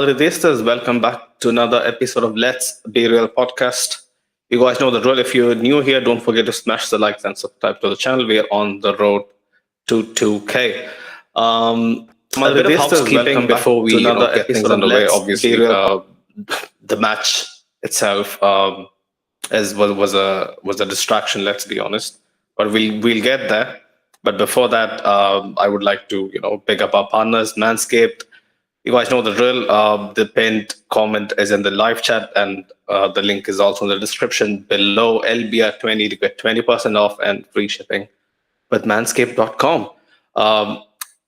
Madridistas, welcome back to another episode of Let's Be Real podcast. You guys know the drill. If you're new here, don't forget to smash the likes and subscribe to the channel. We are on the road to 2K. A bit of housekeeping before we get things underway. Obviously, the match itself was a distraction. Let's be honest, but we'll get there. But before that, I would like to pick up our partners, Manscaped. You guys know the drill. The pinned comment is in the live chat, and the link is also in the description below. LBR20 to get 20% off and free shipping with manscaped.com.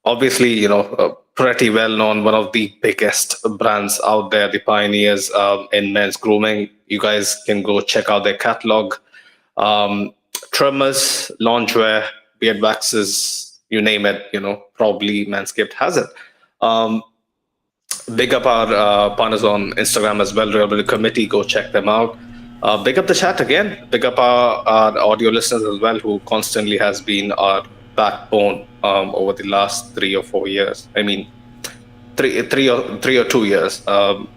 Obviously, pretty well known, one of the biggest brands out there, the pioneers in men's grooming. You guys can go check out their catalog. Trimmers, loungewear, beard waxes, you name it, probably Manscaped has it. Big up our partners on Instagram as well, Real Madrid Committee. Go check them out. Big up the chat again. Big up our audio listeners as well, who constantly has been our backbone over the last 3 or 4 years. I mean, three or 2 years.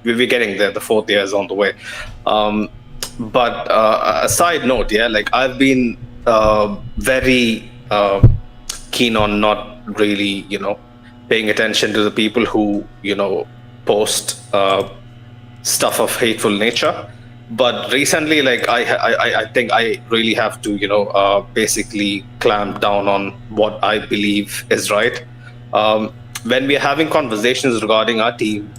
We're getting there. The 4th year is on the way. But a side note, I've been very keen on not really, paying attention to the people who, post stuff of hateful nature. But recently, I think I really have to, basically clamp down on what I believe is right. When we are having conversations regarding our team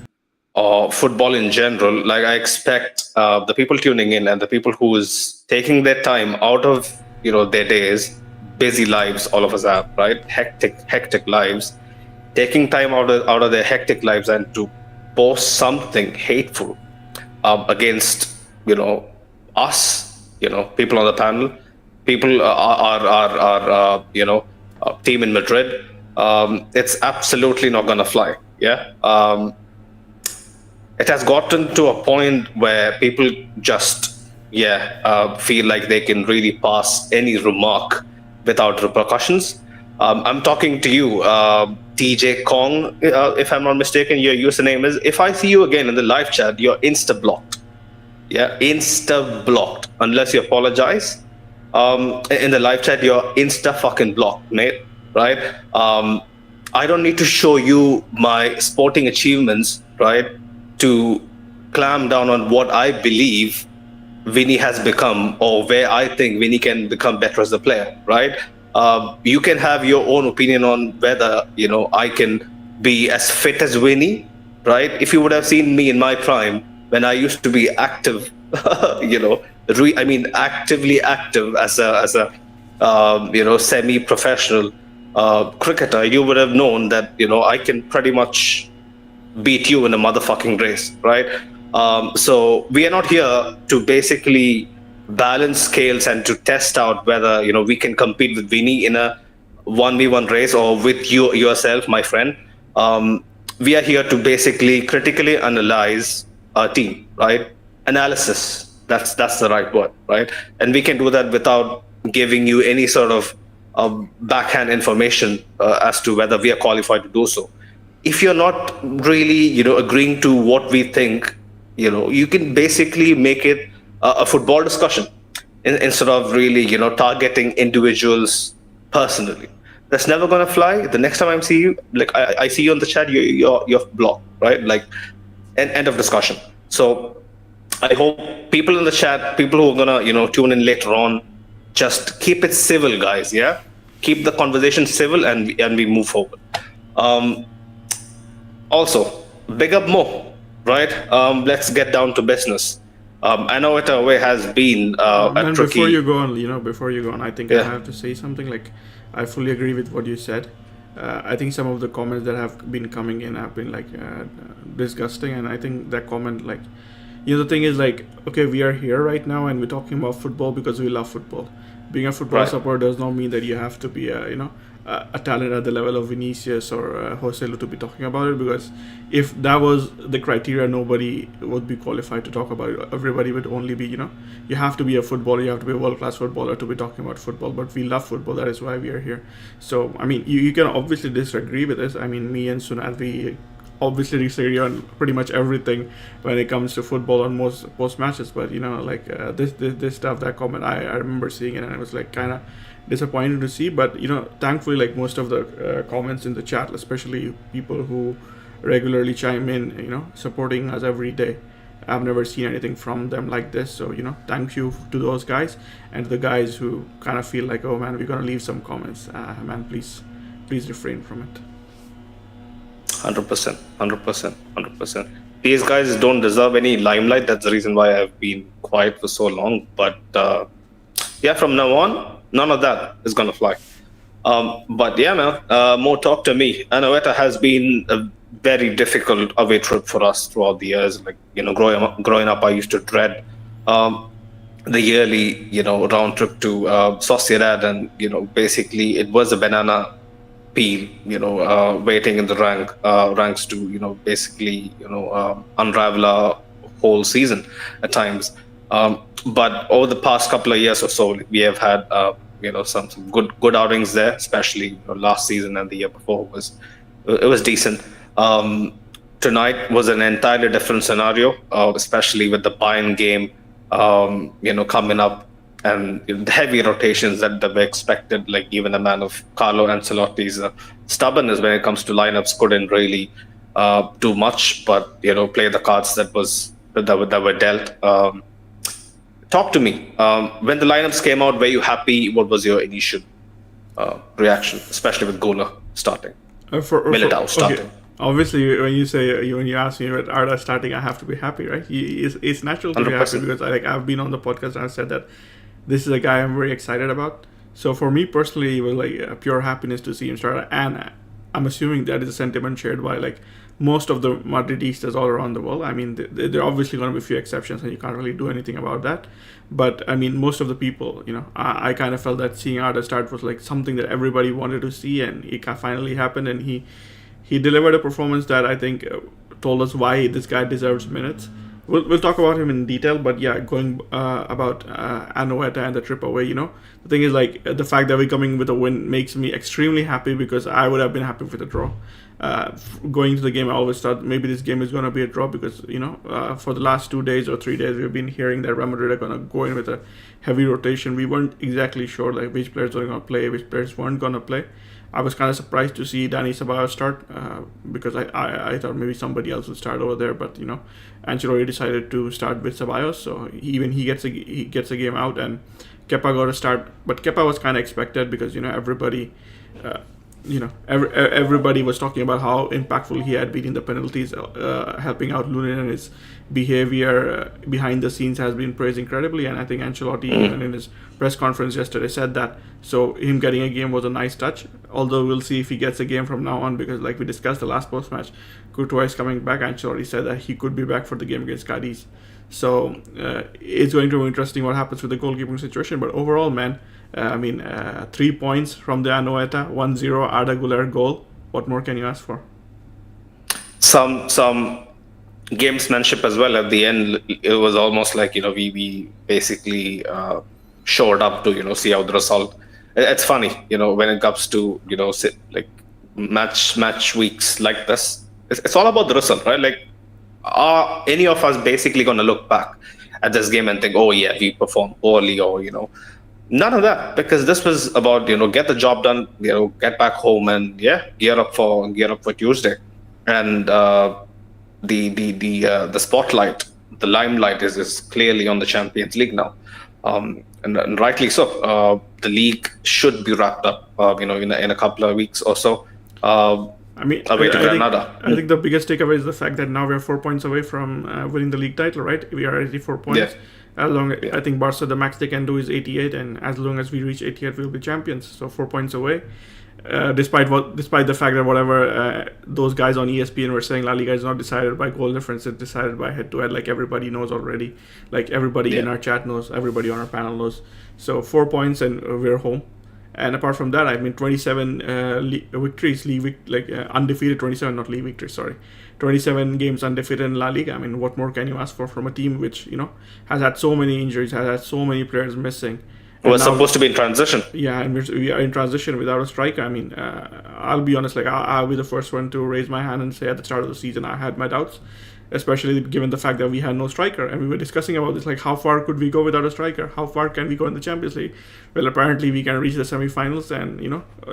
or football in general, I expect the people tuning in and the people who is taking their time out of, their days, busy lives, all of us have, right? Hectic lives, taking time out of their hectic lives and to post something hateful against us, people on the panel, people our team in Madrid. It's absolutely not gonna fly. It has gotten to a point where people just feel like they can really pass any remark without repercussions. I'm talking to you, TJ Kong, if I'm not mistaken. Your username is. If I see you again in the live chat, you're insta blocked. Insta blocked. Unless you apologize. In the live chat, you're insta fucking blocked, mate. Right? I don't need to show you my sporting achievements, right, to clamp down on what I believe Vinny has become, or where I think Vinny can become better as a player, right? You can have your own opinion on whether I can be as fit as Vinny, right? If you would have seen me in my prime when I used to be active, actively active as a semi-professional cricketer, you would have known that I can pretty much beat you in a motherfucking race, right? So we are not here to basically balance scales and to test out whether we can compete with Vinny in a 1v1 race or with you yourself, my friend. We are here to basically critically analyze our team, right? Analysis, that's the right word, right? And we can do that without giving you any sort of backhand information as to whether we are qualified to do so. If you're not really agreeing to what we think, you can basically make it a football discussion instead of really targeting individuals personally. That's never gonna fly. The next time I see you, I see you on the chat, you're blocked, right? End of discussion. So I hope people in the chat, people who are gonna tune in later on, just keep it civil, guys. Keep the conversation civil, and we move forward. Also, big up Mo, right? Let's get down to business. Anoeta away has been a tricky. Before you go on, I think I have to say something. I fully agree with what you said. I think some of the comments that have been coming in have been disgusting, and I think that comment, the thing is, okay, we are here right now and we're talking about football because we love football. Being a football supporter does not mean that you have to be a talent at the level of Vinicius or Joselu to be talking about it, because if that was the criteria, nobody would be qualified to talk about it. Everybody would only be, you have to be a footballer, you have to be a world-class footballer to be talking about football, but we love football, that is why we are here. So, you can obviously disagree with this. Me and Sunat, we obviously disagree on pretty much everything when it comes to football on most post matches. But like this stuff, that comment, I remember seeing it, and I was like kind of disappointed to see. But thankfully, like most of the comments in the chat, especially people who regularly chime in, supporting us every day. I've never seen anything from them like this. So, thank you to those guys, and to the guys who kind of feel like, oh man, we're going to leave some comments. Man, please refrain from it. 100%, 100%, 100%. These guys don't deserve any limelight. That's the reason why I've been quiet for so long. But yeah, from now on, none of that is going to fly. But yeah, man, more talk to me. Anoeta has been a very difficult away trip for us throughout the years. Like, growing up, I used to dread the yearly, round trip to Sociedad, and basically it was a banana peel, waiting in the ranks to, basically, unravel a whole season at times. But over the past couple of years or so, we have had, some good outings there, especially last season and the year before it was decent. Tonight was an entirely different scenario, especially with the Bayern game, coming up, and the heavy rotations that were expected. Like, even a man of Carlo Ancelotti's stubbornness when it comes to lineups couldn't really do much, but play the cards that were dealt. Talk to me. When the lineups came out, were you happy? What was your initial reaction, especially with Guler starting, Militao starting? Okay. Obviously, when you ask me about Arda starting, I have to be happy, right? It's natural to 100%. Be happy because I've been on the podcast and I've said that this is a guy I'm very excited about. So for me personally, it was like a pure happiness to see him start, and I'm assuming that is a sentiment shared by like most of the Madridistas all around the world. I mean, there are obviously going to be a few exceptions, and you can't really do anything about that. But I mean, most of the people, I kind of felt that seeing Arda start was like something that everybody wanted to see, and it finally happened, and he delivered a performance that I think told us why this guy deserves minutes. We'll talk about him in detail, but yeah, going about Anoeta and the trip away, the thing is, like, the fact that we're coming with a win makes me extremely happy, because I would have been happy with a draw. Going to the game, I always thought maybe this game is going to be a draw, because, for the last 2 days or 3 days, we've been hearing that Real Madrid are going to go in with a heavy rotation. We weren't exactly sure, like, which players were going to play, which players weren't going to play. I was kind of surprised to see Dani Ceballos start, because I thought maybe somebody else would start over there, but Ancelotti decided to start with Ceballos, so he gets a game out, and Kepa got a start, but Kepa was kind of expected, because everybody everybody was talking about how impactful he had been in the penalties, helping out Lunin, and his behavior behind the scenes has been praised incredibly. And I think Ancelotti, even in his press conference yesterday, said that. So him getting a game was a nice touch. Although we'll see if he gets a game from now on, because like we discussed the last post match, Courtois is coming back. Ancelotti said that he could be back for the game against Cadiz. So it's going to be interesting what happens with the goalkeeping situation. But overall, man, 3 points from the Anoeta, 1-0 Arda Guler goal. What more can you ask for? Some gamesmanship as well at the end. It was almost like we basically showed up to see out the result. It's funny when it comes to like match weeks like this. It's all about the result, right? Like, are any of us basically going to look back at this game and think, oh yeah, we performed poorly, or none of that, because this was about get the job done, get back home, and gear up for Tuesday. And the spotlight, the limelight is clearly on the Champions League now, and rightly so. The league should be wrapped up in a couple of weeks or so. I think the biggest takeaway is the fact that now we're 4 points away from winning the league title, right? We are 84 points. Yeah. I think Barca, the max they can do is 88, and as long as we reach 88, we'll be champions. So 4 points away. Despite the fact that whatever those guys on ESPN were saying, La Liga is not decided by goal difference; it's decided by head-to-head. Like everybody knows already. Like everybody in our chat knows. Everybody on our panel knows. So 4 points, and we're home. And apart from that, 27 victories, undefeated 27, not league victories, sorry. 27 games undefeated in La Liga. What more can you ask for from a team which, has had so many injuries, has had so many players missing, It and was now, supposed to be in transition. yeah, and we are in transition without a striker. I mean, I'll be honest. Like, I'll be the first one to raise my hand and say at the start of the season I had my doubts, especially given the fact that we had no striker, and we were discussing about this. Like, how far could we go without a striker? How far can we go in the Champions League? Well, apparently we can reach the semi-finals and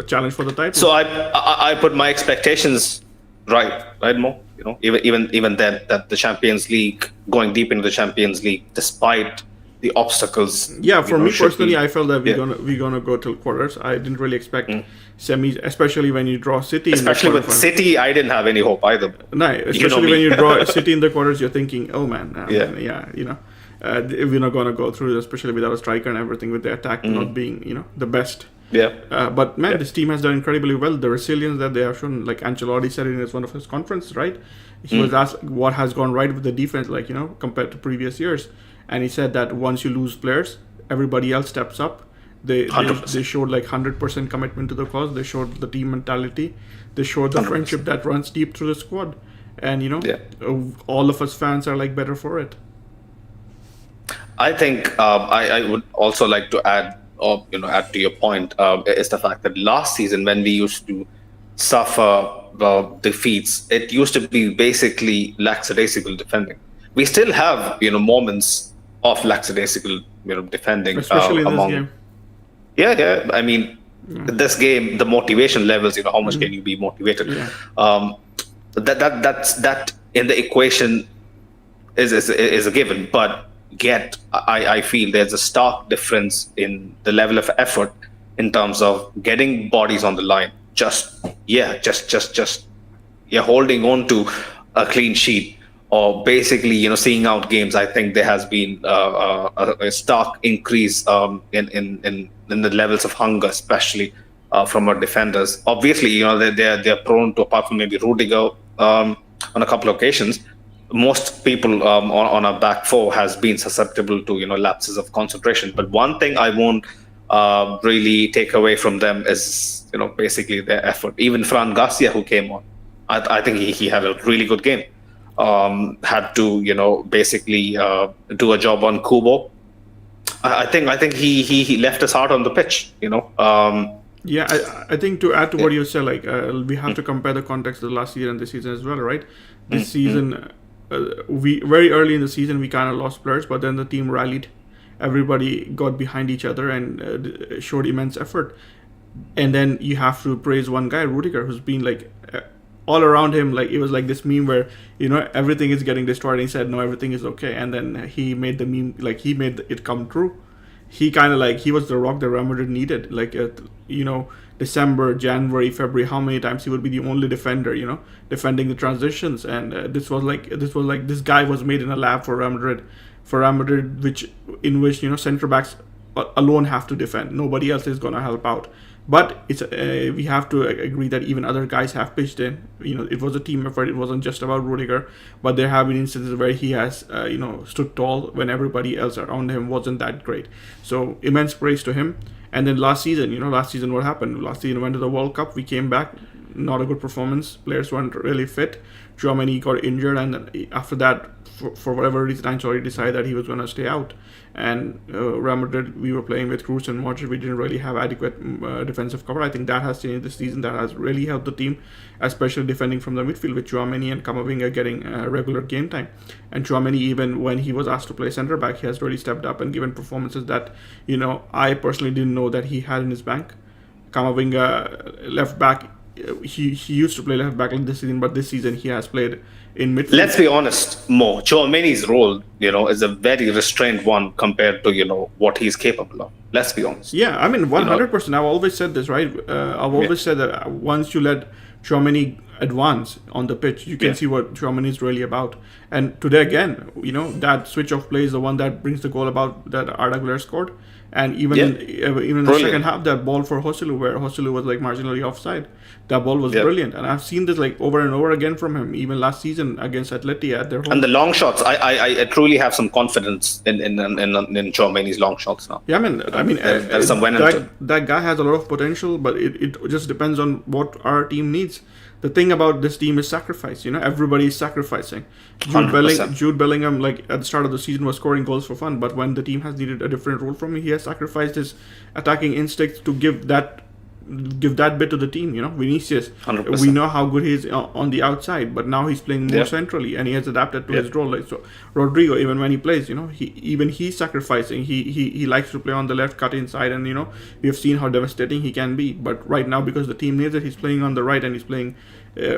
challenge for the title. So I put my expectations right, Mo. Even then, that the Champions League, going deep into the Champions League, despite the obstacles. Yeah, for me personally, I felt that we're gonna go till quarters. I didn't really expect semis, especially when you draw City. Especially with City, I didn't have any hope either. No, especially when you draw City in the quarters, you're thinking, oh man, we're not gonna go through, especially without a striker and everything, with the attack not being the best. Yeah. But man, this team has done incredibly well. The resilience that they have shown, like Ancelotti said in one of his conferences, right? He was asked what has gone right with the defense, like compared to previous years. And he said that once you lose players, everybody else steps up. They showed like 100% commitment to the cause. They showed the team mentality. They showed the 100%. Friendship that runs deep through the squad. And all of us fans are like better for it. I think I would also like to add to your point, is the fact that last season when we used to suffer defeats, it used to be basically lackadaisical defending. We still have moments of lackadaisical defending, especially in this game. Yeah. I mean, this game, the motivation levels. How much can you be motivated? Yeah. That in the equation is a given, but yet I feel there's a stark difference in the level of effort in terms of getting bodies on the line. Just holding on to a clean sheet. Or basically, seeing out games. I think there has been a stark increase in the levels of hunger, especially from our defenders. Obviously, they're prone to, apart from maybe Rudiger on a couple of occasions, most people on our back four has been susceptible to lapses of concentration. But one thing I won't really take away from them is basically their effort. Even Fran Garcia, who came on, I think he had a really good game. Had to basically do a job on Kubo. I think he left his heart on the pitch. Yeah, I think to add to what you said, like we have to compare the context of the last season and this season as well, right? This season, we very early in the season we kind of lost players, but then the team rallied. Everybody got behind each other and showed immense effort. And then you have to praise one guy, Rudiger, who's been like all around him. Like it was like this meme where everything is getting destroyed, and he said no, everything is okay, and then he made the meme, like he made it come true. He kind of like he was the rock that Real Madrid needed. Like December, January, February, how many times he would be the only defender, defending the transitions, and this was like this guy was made in a lab for Real Madrid, which center backs alone have to defend. Nobody else is gonna help out. But it's we have to agree that even other guys have pitched in. It was a team effort. It wasn't just about Rudiger, but there have been instances where he has stood tall when everybody else around him wasn't that great. So immense praise to him. And then last season what happened? Last season went to the World Cup. We came back, not a good performance. Players weren't really fit. Tchouaméni got injured, and then after that, for whatever reason, Ancelotti decided that he was going to stay out. And Real Madrid, we were playing with Kroos and Modric. We didn't really have adequate defensive cover. I think that has changed this season. That has really helped the team, especially defending from the midfield with Tchouaméni and Camavinga getting regular game time. And Tchouaméni, even when he was asked to play centre back, he has really stepped up and given performances that I personally didn't know that he had in his bank. Camavinga, left back. He used to play left back this season, but this season he has played in midfield. Let's be honest, Mo. Tchouaméni's role, is a very restrained one compared to what he's capable of. Let's be honest. Yeah, I mean 100%. I've always said this, right? I've always said that once you let Tchouaméni advance on the pitch, you can see what Tchouaméni is really about. And today again, that switch of play is the one that brings the goal about that Arda Guler scored. And even in the second half, that ball for Joselu, where Joselu was like marginally offside, that ball was brilliant. And I've seen this like over and over again from him. Even last season season against Atleti at their home. And the long shots, I truly have some confidence in Chouameni's long shots now. Yeah, There's some venom to it. that guy has a lot of potential, but it just depends on what our team needs. The thing about this team is sacrifice. Everybody is sacrificing. 100%. Jude Bellingham, like at the start of the season, was scoring goals for fun, but when the team has needed a different role from him, he has sacrificed his attacking instincts to give that bit to the team. Vinicius, 100%. we know how good he is on the outside, but now he's playing more centrally, and he has adapted to his role. Like, so Rodrigo, even when he plays, he's sacrificing. He likes to play on the left, cut inside, and we have seen how devastating he can be. But right now, because the team needs it, he's playing on the right, and he's playing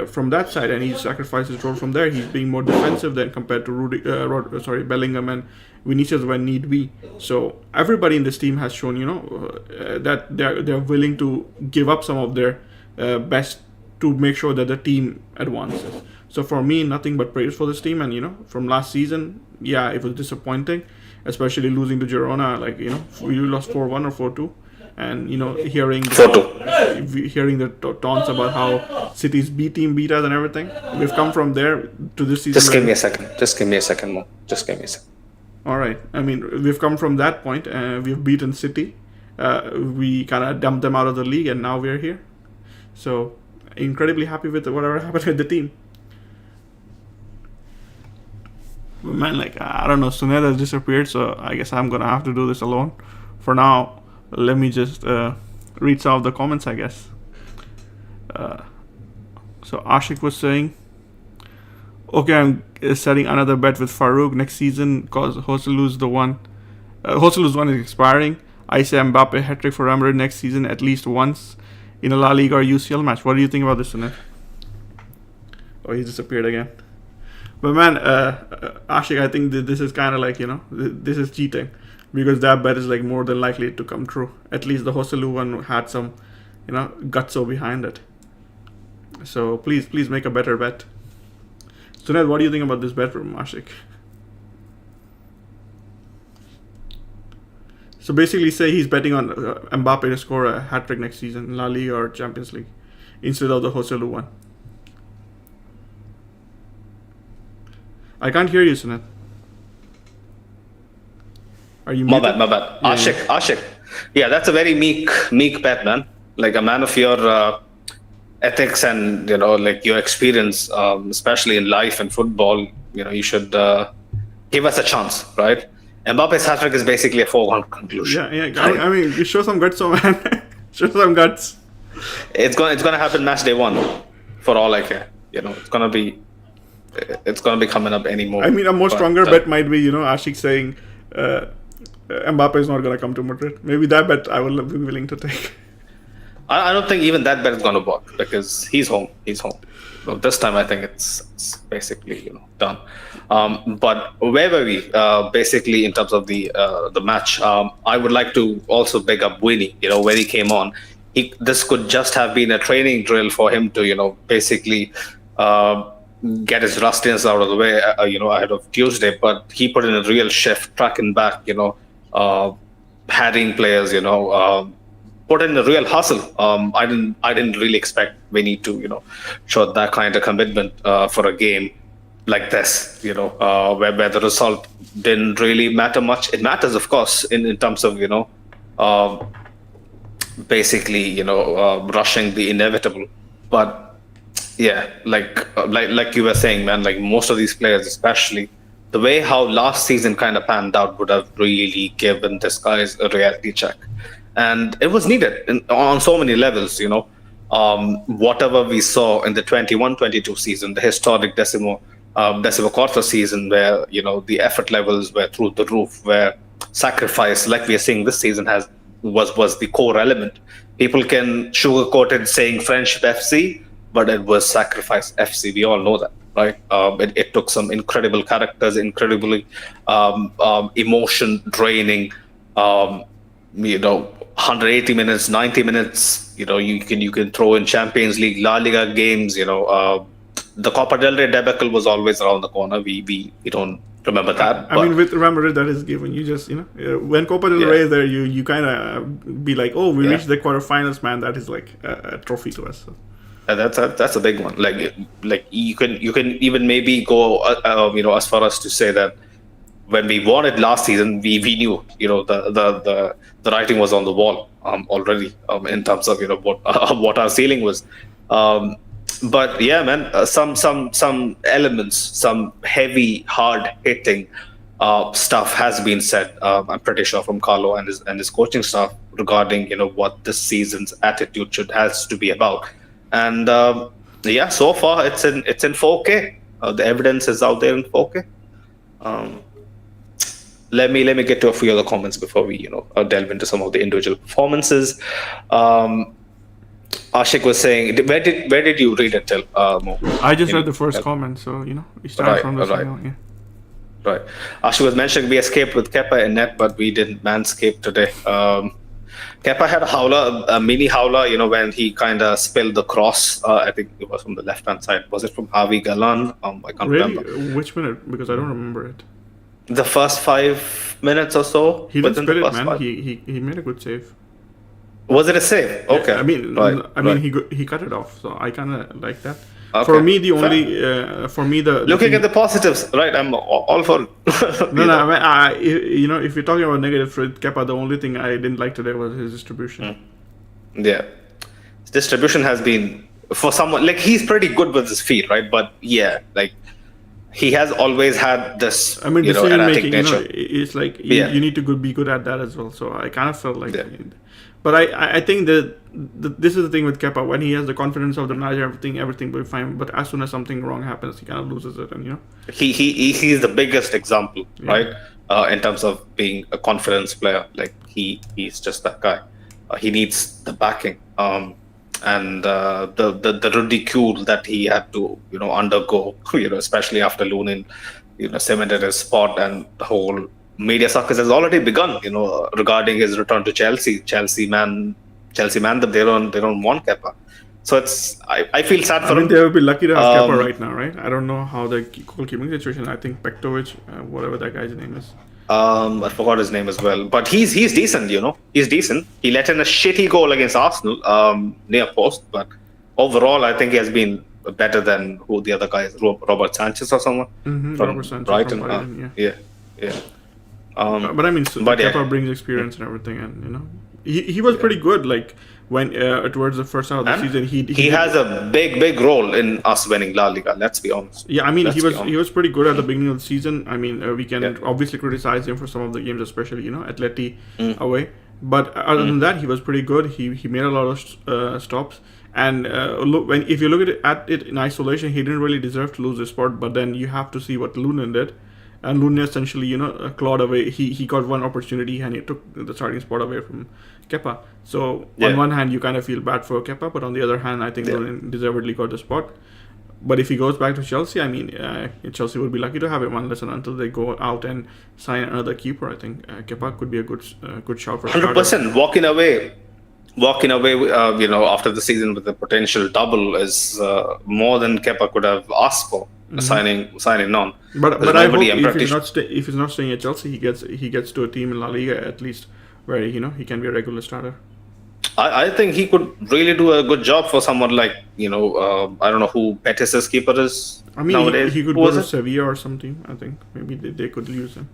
from that side, and he sacrificed his role from there. He's being more defensive than compared to Bellingham and Vinicius when need be. So everybody in this team has shown, that they're willing to give up some of their best to make sure that the team advances. So for me, nothing but praise for this team. And from last season, yeah, it was disappointing, especially losing to Girona. Like we lost 4-1 or 4-2. And hearing the taunts about how City's B team beat us and everything, we've come from there to this season. Just give me a second more. All right. We've come from that point, and we've beaten City. We kind of dumped them out of the league, and now we're here. So incredibly happy with whatever happened with the team. But man, I don't know, Suned has disappeared, so I guess I'm gonna have to do this alone for now. Let me just read some of the comments, I guess. So Ashik was saying, okay, I'm setting another bet with Farouk next season because Joselu's one is expiring. I say Mbappe hat-trick for Real Madrid next season at least once in a La Liga or UCL match. What do you think about this, Sunil? Oh, he disappeared again. But man, Ashik, I think this is kind of this is cheating. Because that bet is more than likely to come true. At least the Joselu one had some, gutso behind it. So please make a better bet. Sunil, what do you think about this bet from Ashik? So basically, say he's betting on Mbappe to score a hat-trick next season in La Liga or Champions League instead of the Joselu one. I can't hear you, Sunil. Are you My bad. Yeah, Ashik. Yeah, that's a very meek bet, man. Like a man of your ethics and your experience, especially in life and football. You should give us a chance, right? Mbappe's hat-trick is basically a foregone conclusion. Yeah. You show some guts, man. Show some guts. It's gonna happen match day 1, for all I care. It's gonna be coming up any moment. A more stronger bet might be Ashik saying. Mbappe is not going to come to Madrid. Maybe that bet I will be willing to take. I don't think even that bet is going to work because he's home. So this time I think it's basically done. But where were we? Basically in terms of the match, I would like to also big up Winnie. When he came on, this could just have been a training drill for him to basically get his rustiness out of the way, ahead of Tuesday. But he put in a real shift, tracking back, harrying players, put in a real hustle. I didn't really expect Vinny to, show that kind of commitment for a game like this, where the result didn't really matter much. It matters, of course, in terms of, basically, rushing the inevitable. But yeah, like you were saying, man, most of these players, especially the way how last season kind of panned out, would have really given this guys a reality check, and it was needed on so many levels. Whatever we saw in the 21-22 season, the historic decimo quarter season, where the effort levels were through the roof, where sacrifice, like we are seeing this season, was the core element. People can sugarcoat it saying Friendship FC, but it was Sacrifice FC. We all know that, right? It took some incredible characters, incredibly emotion draining, 180 minutes, 90 minutes. You can throw in Champions League, La Liga games. The Copa del Rey debacle was always around the corner. We don't remember that. With Real Madrid, that is given. You just when Copa del Rey is there, you kind of be like, oh, we reached the quarterfinals, man. That is like a trophy to us. So. That's a big one. Like you can even maybe go as far as to say that when we won it last season, we knew the writing was on the wall already in terms of what what our ceiling was. Um, but yeah, man, some elements, some heavy, hard hitting stuff has been said. I'm pretty sure from Carlo and his coaching staff regarding what this season's attitude should has to be about. And yeah, so far it's in 4K. The evidence is out there in 4K. Um, let me get to a few other comments before we delve into some of the individual performances. Um, Ashik was saying, where did you read it till? Mo? I just read the first comment, so we start Right, from the right, second one. Yeah. right. Ashik was mentioning we escaped with Kepa in net, but we didn't manscape today. Kepa had a howler, a mini howler, when he kind of spilled the cross. I think it was from the left hand side. Was it from Javi Galan? I can't Really? remember. Which minute? Because I don't remember it. The first 5 minutes or so. He didn't within the spill it, first man. five. He made a good save. Was it a save? Okay. I mean, right. I mean, he cut it off, so I kind of like that. Okay. For me, the only for me the Looking thing, at the positives, right? I'm all for. no, I mean, if you're talking about negative for Kepa, the only thing I didn't like today was his distribution. Yeah, his distribution has been for someone like he's pretty good with his feet, right? But yeah, like he has always had this, I mean, decision erratic making, nature. it's like Yeah. you need to be good at that as well. So I kind of felt like, Yeah. but I think that this is the thing with Kepa. When he has the confidence of the manager, everything will be fine. But as soon as something wrong happens, he kind of loses it, and He's the biggest example, right? In terms of being a confidence player, like he's just that guy. He needs the backing, and the ridicule that he had to undergo, especially after Lunin, cemented his spot, and the whole media circus has already begun, regarding his return to Chelsea. Chelsea man, they don't want Kepa. So I feel sad for I mean, him. they would be lucky to have Kepa right now, right? I don't know how the goalkeeping situation. I think Pektovic, whatever that guy's name is. I forgot his name as well, but he's decent. He's decent. He let in a shitty goal against Arsenal, near post, but overall, I think he has been better than who the other guy is, Robert Sanchez or someone from Robert Sanchez Brighton. from Brighton, Yeah. But I mean, but Kepa yeah. brings experience and everything, and he was pretty good. Like when towards the first half of the And season, he has a big role in us winning La Liga. Let's be honest. Yeah, I mean, Let's he be was honest. pretty good at the beginning of the season. I mean, we can Yeah. obviously criticize him for some of the games, especially Atleti away. But other than that, he was pretty good. He made a lot of stops. And if you look at it in isolation, he didn't really deserve to lose his spot. But then you have to see what Lunin did, and Lunin essentially clawed away. He got one opportunity and he took the starting spot away from Kepa. So on one hand, you kind of feel bad for Kepa, but on the other hand, I think Lunin deservedly got the spot. But if he goes back to Chelsea, I mean, Chelsea would be lucky to have him until they go out and sign another keeper. I think Kepa could be a good shot for 100%. Walking away, after the season with a potential double is more than Kepa could have asked for. Signing on. But I hope if he's not staying at Chelsea, he gets to a team in La Liga at least where he can be a regular starter. I think he could really do a good job for someone like I don't know who Betis's keeper is. I mean, nowadays. he could go to Sevilla or something. I think maybe they could use him.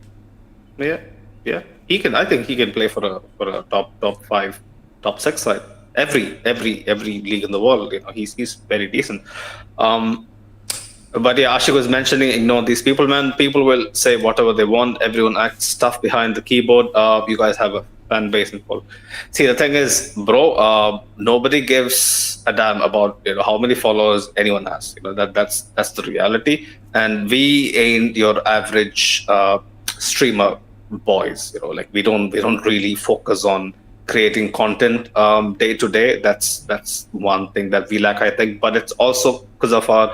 Yeah. He can. I think he can play for a top 5, top 6 side. Every league in the world. He's very decent. But yeah, Ashik was mentioning, these people, man. People will say whatever they want. Everyone acts tough behind the keyboard. You guys have a fan base in full. See, the thing is, bro, nobody gives a damn about how many followers anyone has. That's the reality. And we ain't your average streamer boys. Like we don't really focus on creating content day to day. That's one thing that we lack, I think. But it's also because of our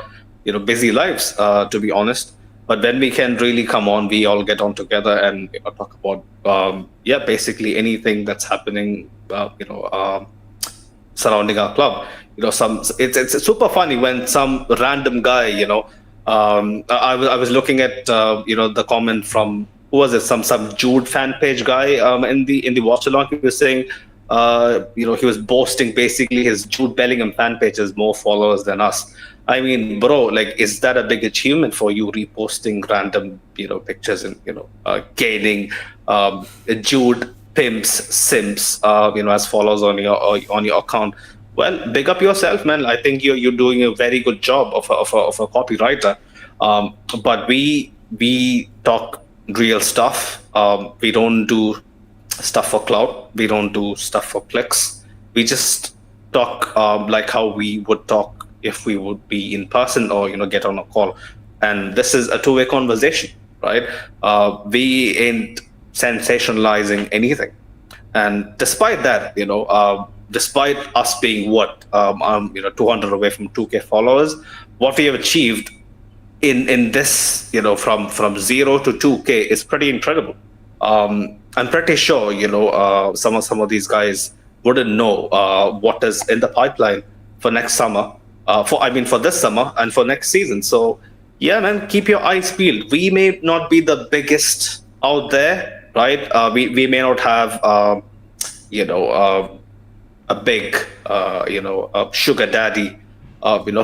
busy lives, to be honest. But when we can really come on, we all get on together and talk about basically anything that's happening surrounding our club. It's super funny when some random guy I was looking at the comment from who was it, some Jude fan page guy in the watch along. He was saying He was boasting basically his Jude Bellingham fan page has more followers than us. I mean, bro, like, is that a big achievement for you reposting random, pictures and, gaining Jude pimps, simps, as followers on your account? Well, big up yourself, man. I think you're doing a very good job of a copywriter. But we talk real stuff. We don't do stuff for clout. We don't do stuff for clicks. We just talk like how we would talk if we would be in person or get on a call. And this is a two-way conversation, right? We ain't sensationalizing anything. And despite that, despite us being 200 away from 2K followers, what we have achieved in this, from 0 to 2K is pretty incredible. I'm pretty sure, some of these guys wouldn't know what is in the pipeline for next summer, for this summer and for next season. So yeah, man, keep your eyes peeled. We may not be the biggest out there, right? We may not have, a big, sugar daddy,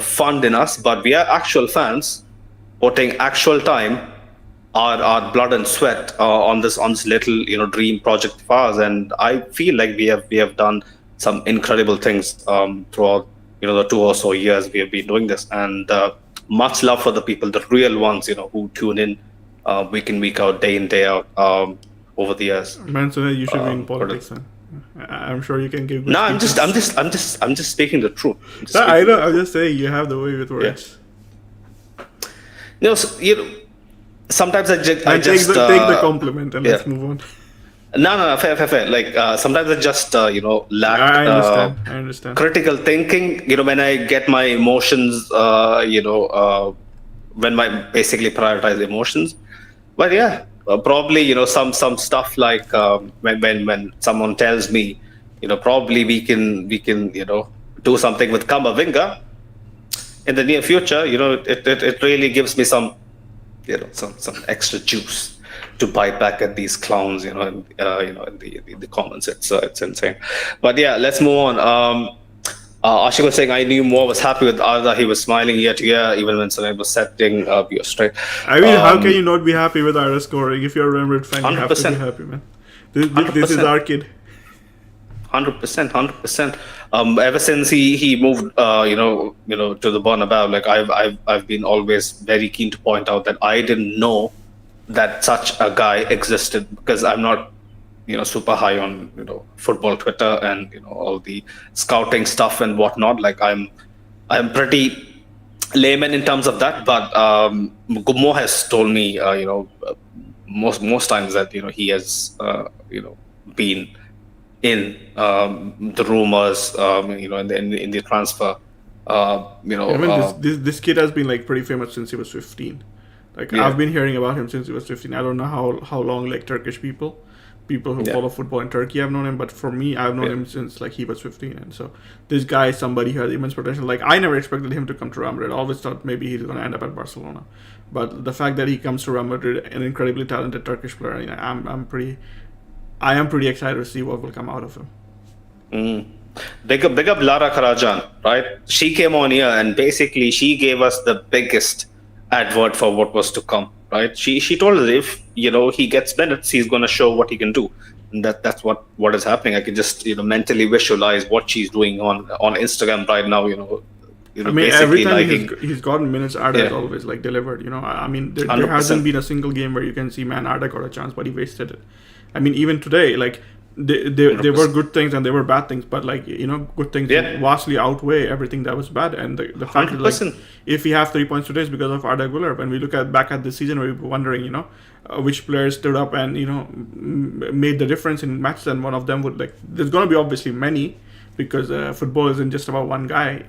fund in us, but we are actual fans putting actual time, our blood and sweat on this little dream project of ours, and I feel like we have done some incredible things throughout the 2 or so years we have been doing this, and much love for the people, the real ones, who tune in week in, week out, day in, day out, over the years. Man, so you should be in politics, man. I'm sure you can give good No, I'm speeches. just speaking the truth. I know. I'm just saying you have the way with words. Sometimes I And just take the compliment and yeah. let's move on. No, fair. Like sometimes I just lack I understand. critical thinking. When I get my emotions, when I basically prioritize emotions. But yeah, probably some stuff like when someone tells me, probably we can do something with Kamavinga in the near future. It really gives me some extra juice to bite back at these clowns, in the comments. It's insane. But yeah, let's move on. Ashik was saying, I knew Moore was happy with Arda. He was smiling year to year, even when Sunil was setting your straight. I mean, how can you not be happy with Arda scoring? If you're a Real Madrid fan, you have to be 100%. happy, man. This is our kid. 100%. Ever since he moved, to the Bernabeu, like I've been always very keen to point out that I didn't know that such a guy existed, because I'm not, super high on football Twitter and all the scouting stuff and whatnot. Like I'm pretty layman in terms of that, but Mo has told me, most times that he has been in the rumors, in the transfer. This kid has been like pretty famous since he was 15. Like Yeah. I've been hearing about him since he was 15. I don't know how long like Turkish people who Yeah. follow football in Turkey have known him, but for me, I've known him since like he was 15, and so this guy is somebody who has immense potential. Like I never expected him to come to Real Madrid. I always thought maybe he's going to end up at Barcelona, but the fact that he comes to Real Madrid, an incredibly talented Turkish player, I am pretty excited to see what will come out of him. Big up Lara Karajan, right? She came on here and basically she gave us the biggest advert for what was to come, right? She told us if he gets minutes, he's going to show what he can do, and that's what is happening. I can just mentally visualize what she's doing on Instagram right now. I mean, every basically time liking. he's gotten minutes, Arda has Yeah. always like delivered. I mean, there 100%. hasn't been a single game where you can see, man, Arda got a chance, but he wasted it. I mean, even today, like there were good things and there were bad things, but like good things Yeah. vastly outweigh everything that was bad. And the fact that like 100%. if we have 3 points today, it's because of Arda Guler. When we look back at this season, we're wondering, which players stood up and made the difference in matches, and one of them would there's gonna be obviously many, because football isn't just about one guy,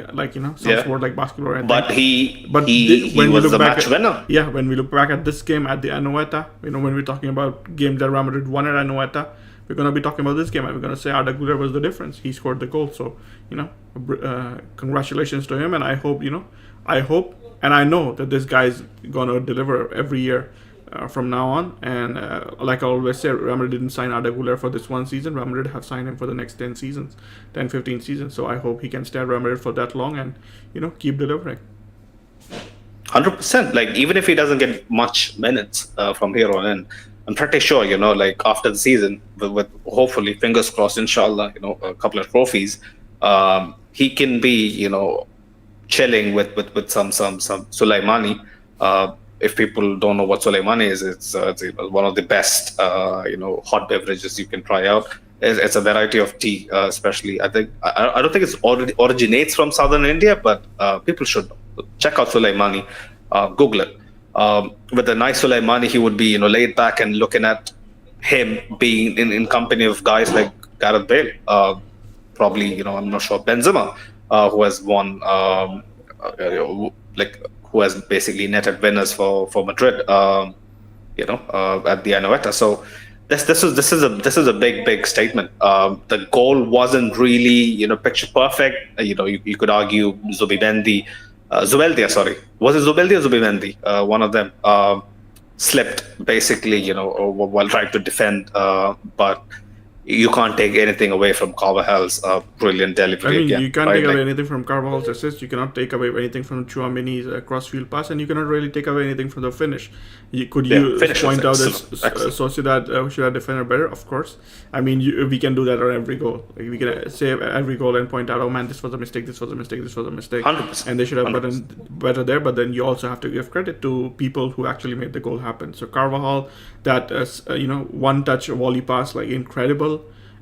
some Yeah. sport like basketball or anything. But he When we was look the back match winner. Yeah, when we look back at this game at the Anoeta, when we're talking about games that Real Madrid won at Anoeta, we're going to be talking about this game and we're going to say Arda Guler was the difference. He scored the goal. So, congratulations to him. And I hope and I know that this guy's going to deliver every year. from now on. And like I always say, Real Madrid didn't sign Arda Guler for this one season. Real Madrid have signed him for the next 10 seasons, 10, 15 seasons. So I hope he can stay at Real Madrid for that long and, keep delivering. 100%. Like, even if he doesn't get much minutes from here on in, I'm pretty sure, like after the season, with hopefully, fingers crossed, inshallah, a couple of trophies, he can be, chilling with some Sulaimani. If people don't know what Sulaimani is, it's one of the best hot beverages you can try out. It's a variety of tea, especially. I don't think it's originates from southern India, but people should check out Sulaimani. Google it. With a nice Sulaimani, he would be laid back and looking at him being in company of guys like Gareth Bale, probably I'm not sure, Benzema, who has won who has basically netted winners for Madrid, at the Anoeta. So this is a big statement. The goal wasn't really picture perfect. You could argue Zubeldia, sorry, was it Zubeldia or Zubimendi? One of them slipped basically, while trying to defend, but you can't take anything away from Carvajal's brilliant delivery. You can't take away anything from Carvajal's assist. You cannot take away anything from Tchouaméni's cross-field pass, and you cannot really take away anything from the finish. Could you point out that Sociedad should have defended better? Of course. We can do that on every goal. Like, we can say every goal and point out, oh man, this was a mistake, this was a mistake, this was a mistake. 100%. And they should have gotten better there, but then you also have to give credit to people who actually made the goal happen. So Carvajal, that one-touch volley pass, like, incredible.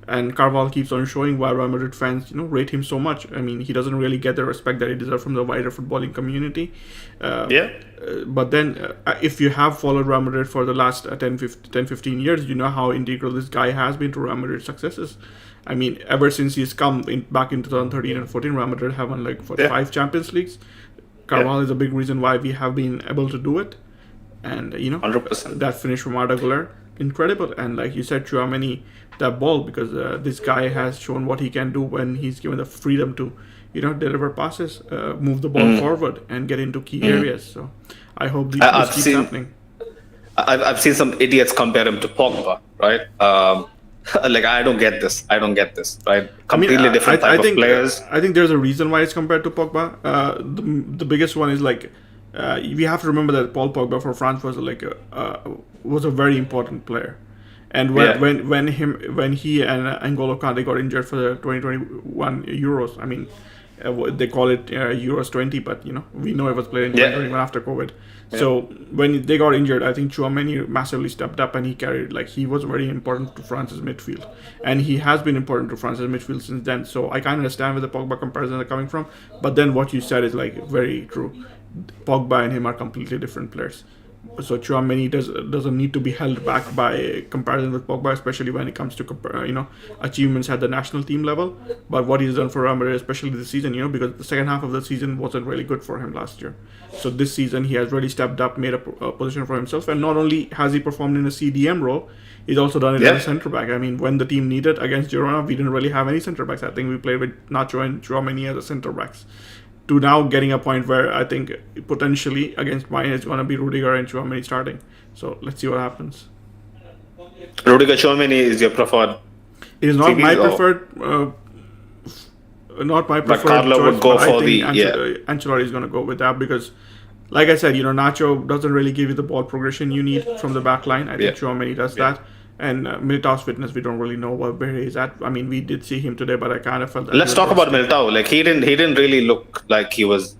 And Carvajal keeps on showing why Real Madrid fans, rate him so much. He doesn't really get the respect that he deserves from the wider footballing community. But then, if you have followed Real Madrid for the last 10, 15 years, you know how integral this guy has been to Real Madrid's successes. Ever since he's come back in 2013 and 14, Real Madrid have won 5 Champions Leagues. Carvajal is a big reason why we have been able to do it. And, 100%. That finish from Arda Guler, incredible. And like you said, Tchouaméni, that ball, because this guy has shown what he can do when he's given the freedom to, deliver passes, move the ball forward, and get into key areas. So I hope this keeps happening. I've seen some idiots compare him to Pogba, right? I don't get this, right? Completely different type of players. I think there's a reason why it's compared to Pogba. The biggest one is we have to remember that Paul Pogba for France was was a very important player. And when he and N'Golo Kante got injured for the 2021 Euros, they call it Euros 20, but we know it was played in 2021 after COVID. Yeah. So when they got injured, I think Tchouaméni massively stepped up and he carried, he was very important to France's midfield, and he has been important to France's midfield since then. So I kind of understand where the Pogba comparisons are coming from, but then what you said is very true. Pogba and him are completely different players. So Tchouaméni doesn't need to be held back by comparison with Pogba, especially when it comes to achievements at the national team level. But what he's done for Real Madrid, especially this season, because the second half of the season wasn't really good for him last year. So this season he has really stepped up, made a position for himself, and not only has he performed in a CDM role, he's also done it as a centre back. When the team needed against Girona, we didn't really have any centre backs. I think we played with Nacho and Tchouaméni as a centre backs. To now getting a point where I think potentially against Bayern it's going to be Rudiger and Tchouaméni starting. So let's see what happens. Rudiger, Tchouaméni is your preferred? It is not my preferred. Not my preferred. But Carlo choice, would go for Ancelotti is going to go with that because, like I said, Nacho doesn't really give you the ball progression you need from the back line. I think Tchouaméni does that. And Militao's fitness, we don't really know where he's at. We did see him today, but I kind of felt that. Let's talk about Militao. He didn't really look like he was,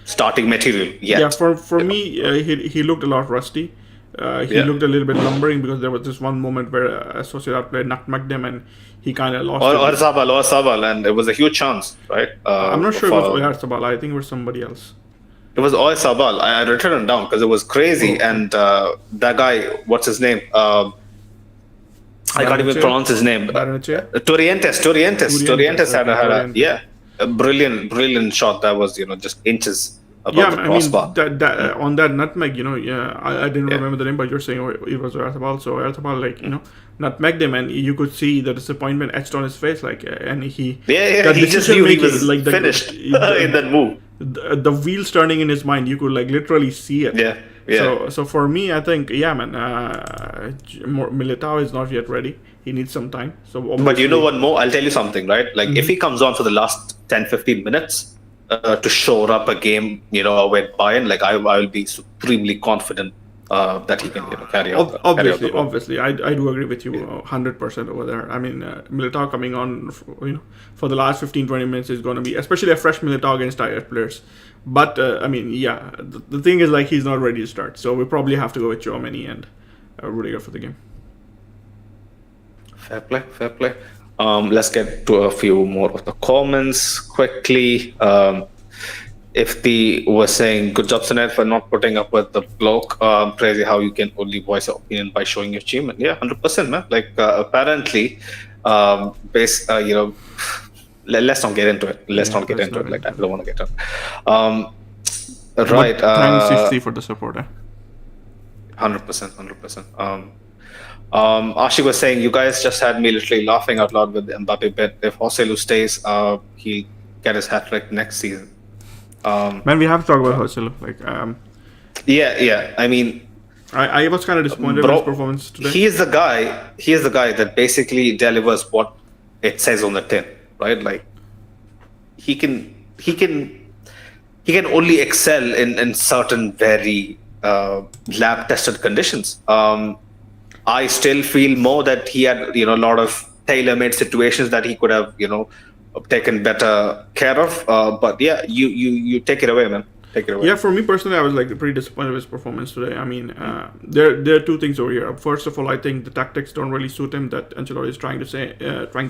starting material yet. Yeah, for me, he looked a lot rusty. He looked a little bit lumbering because there was this one moment where Sociedad played nutmegged him and he kind of lost Oyarzabal, and it was a huge chance, right? I'm not sure it was Oyarzabal. I think it was somebody else. It was Oyarzabal. I written it down because it was crazy. And that guy, what's his name? I can't even pronounce his name. Torrientes had a brilliant shot that was just inches above the crossbar. On that nutmeg, I didn't remember the name, but you're saying it was Oyarzabal. So Oyarzabal, nutmegged him, and you could see the disappointment etched on his face, and he he just knew he was finished in that move. The wheels turning in his mind, you could literally see it. Yeah. So for me, I think man, Militao is not yet ready. He needs some time. So But you know obviously, what, Mo? I'll tell you something, right? Like, if he comes on for the last 10, 15 minutes to shore up a game, with Bayern, like, I will be supremely confident that he can, carry out the role. obviously, I do agree with you Yeah. 100% over there. I mean, Militao coming on, for the last 15-20 minutes is going to be, especially a fresh Militao against tired players. But I mean, yeah, the thing is like he's not ready to start, so we probably have to go with Chouameni and Rudiger for the game. Fair play, fair play. Let's get to a few more of the comments quickly. If the was saying, good job, Sinead, for not putting up with the bloke. Crazy how you can only voice your opinion by showing your achievement. Yeah, 100%, man. Like, apparently, let's not get into it. Let's Yeah, not get let's into not it. Like, I into don't it. want to get into it. Right. But thanks, Ishti, for the support. 100%, 100%. Ashik was saying, you guys just had me literally laughing out loud with the Mbappe bet. If Joselu stays, he'll get his hat trick next season. Man, we have to talk about Joselu. Like, Yeah. I mean, I was kind of disappointed with his performance today. he is the guy. He is the guy that basically delivers what it says on the tin, right? Like, he can only excel in certain very lab tested conditions. I still feel more that he had a lot of tailor made situations that he could have taken better care of. But yeah, you take it away, man. Take it away. Yeah, for me personally, I was like pretty disappointed with his performance today. I mean, there are two things over here. First of all, I think the tactics don't really suit him that Ancelotti is trying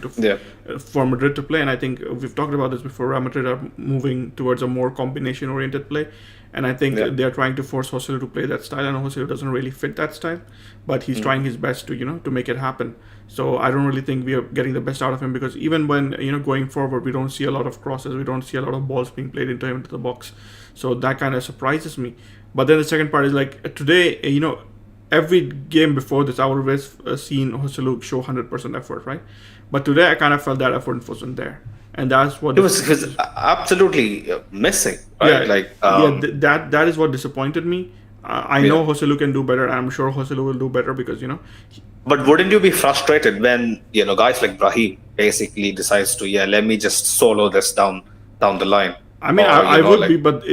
to for Madrid to play. And I think we've talked about this before. Real Madrid are moving towards a more combination-oriented play, and I think they're trying to force Joselu to play that style. And Joselu doesn't really fit that style, but he's trying his best to make it happen. So I don't really think we are getting the best out of him, because even when going forward, we don't see a lot of crosses, we don't see a lot of balls being played into him into the box. So that kind of surprises me. But then the second part is like today, every game before this, I would have seen Joselu show 100% effort, right? But today, I kind of felt that effort wasn't there, and that's what it was absolutely missing, right? that is what disappointed me. I know Joselu can do better. I'm sure Joselu will do better because But wouldn't you be frustrated when guys like Brahim basically decides to let me just solo this down the line? I mean, I would be, but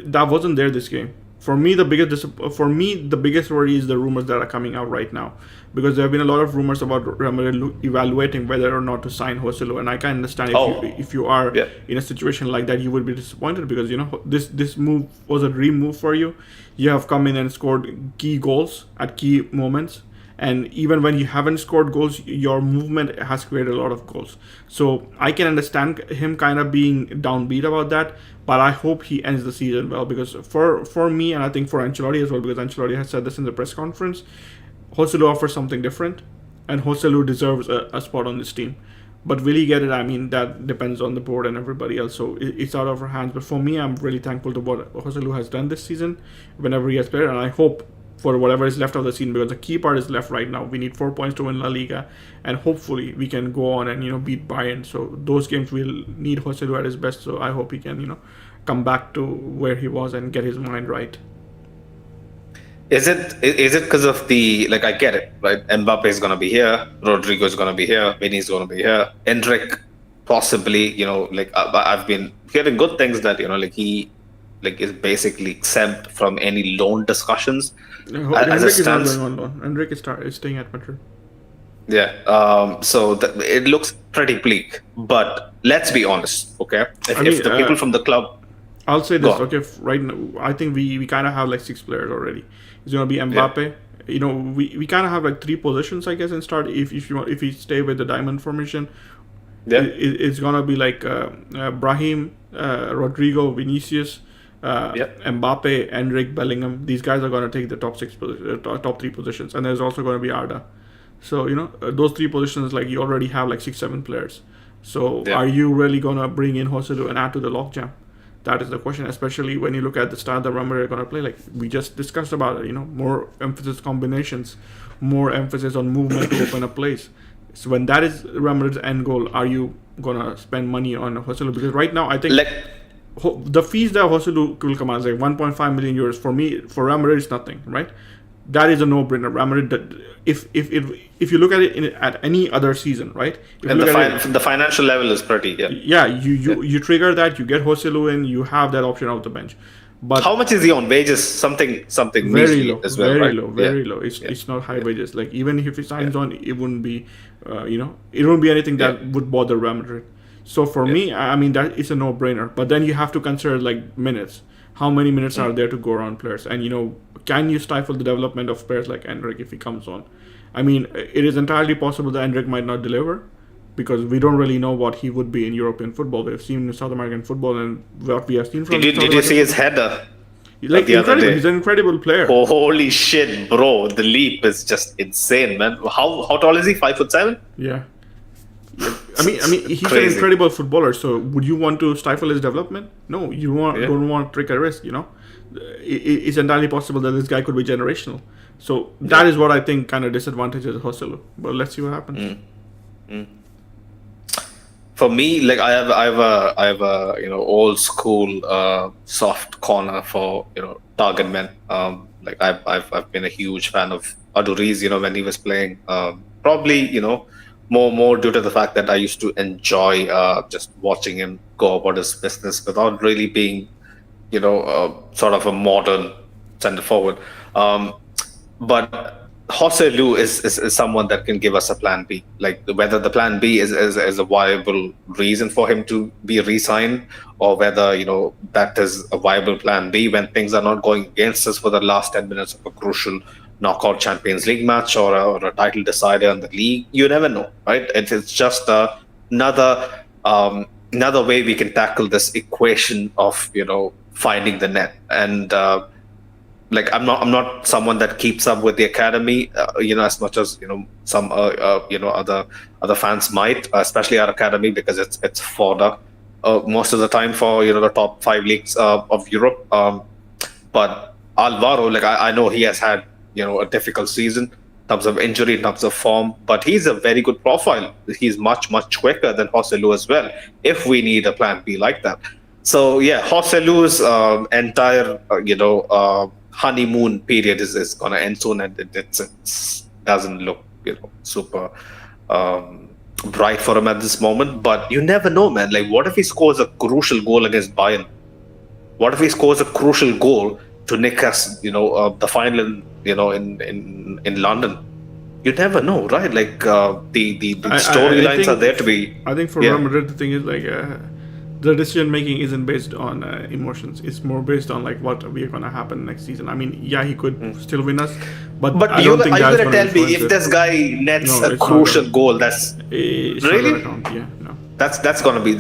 that wasn't there this game. For me, the biggest worry is the rumors that are coming out right now, because there have been a lot of rumors about Real Madrid evaluating whether or not to sign Joselu, and I can understand if you are in a situation like that, you would be disappointed because this move was a dream move for you. You have come in and scored key goals at key moments. And even when you haven't scored goals, your movement has created a lot of goals. So I can understand him kind of being downbeat about that, but I hope he ends the season well, because for me, and I think for Ancelotti as well, because Ancelotti has said this in the press conference, Joselu offers something different, and Joselu deserves a spot on this team. But will he get it? I mean, that depends on the board and everybody else. So it's out of our hands. But for me, I'm really thankful to what Joselu has done this season whenever he has played, and I hope for whatever is left of the season, because the key part is left right now. We need 4 points to win La Liga, and hopefully we can go on and beat Bayern. So those games we'll need Joselu at his best. So I hope he can come back to where he was and get his mind right. Is it because of I get it, right? Mbappe is gonna be here, Rodrigo is gonna be here, Vinny is gonna be here, Endrick possibly. I've been hearing good things that he is basically exempt from any loan discussions. Endrick is not going on loan. Endrick is staying at Madrid. Yeah. So it looks pretty bleak. But let's be honest, okay? If the people from the club, I'll say this, okay? Right now, I think we kind of have like 6 players already. It's gonna be Mbappe. Yeah. We kind of have like 3 positions, I guess, in start. If you stay with the diamond formation, it's gonna be like Brahim, Rodrigo, Vinicius. Mbappe, Endrick, Bellingham. These guys are going to take the top 3 positions, and there's also going to be Arda. So those 3 positions, like you already have like 6-7 players. So are you really going to bring in Joselu and add to the logjam? That is the question, especially when you look at the style that Real Madrid are going to play. Like we just discussed about it, more emphasis combinations, more emphasis on movement to open up plays. So when that is Real Madrid's end goal, are you going to spend money on Joselu? Because right now, I think the fees that Hoselu will come out is like 1.5 million euros. For me, for Real Madrid, it's nothing, right? That is a no-brainer. Real Madrid, if you look at it at any other season, right? If And you look at the financial level is pretty, yeah. yeah, you trigger that, you get Hoselu in, you have that option off the bench. But how much is he on wages? Something very measly low, as well, very right? low, very low. It's not high wages. Like even if he signs on, it wouldn't be, it wouldn't be anything that would bother Real Madrid. So for me, I mean that is a no-brainer. But then you have to consider like minutes. How many minutes are there to go around players? And can you stifle the development of players like Endrick if he comes on? I mean, it is entirely possible that Endrick might not deliver, because we don't really know what he would be in European football. We've seen in South American football, and what we have seen from Did you see his header? Like the other incredible. day? He's an incredible player. Oh, holy shit, bro! The leap is just insane, man. How tall is he? 5'7"? Yeah. I mean, he's an Crazy. incredible footballer. So, would you want to stifle his development? No, you don't want to take a risk. It's entirely possible that this guy could be generational. So that is what I think kind of disadvantages Hoselu. But let's see what happens. For me, like I have a old school soft corner for target men. Like I've been a huge fan of Aduriz, when he was playing. Probably more due to the fact that I used to enjoy just watching him go about his business without really being sort of a modern centre forward. But Joselu is someone that can give us a plan B. Like whether the plan B is a viable reason for him to be re-signed, or whether that is a viable plan B when things are not going against us for the last 10 minutes of a crucial knockout Champions League match or a title decider in the league. You never know, right? It's just another way we can tackle this equation of finding the net. And like I'm not someone that keeps up with the academy, as much as some other fans might, especially our academy, because it's fodder most of the time for the top 5 leagues of Europe. But Alvaro, like I know he has had a difficult season in terms of injury, in terms of form, but he's a very good profile. He's much quicker than Joselu as well, if we need a plan B like that. So yeah, Joselu's entire honeymoon period is gonna end soon, and it doesn't look super bright for him at this moment. But you never know, man. Like, what if he scores a crucial goal against Bayern? What if he scores a crucial goal to nick us, the final, in London? You never know, right? Like the storylines are there to be. I think for Real Madrid, the thing is like the decision making isn't based on emotions. It's more based on like what we're gonna happen next season. I mean, yeah, he could still win us, but I don't think that's gonna tell me if this guy nets a crucial goal? That's really yeah, no. That's gonna be.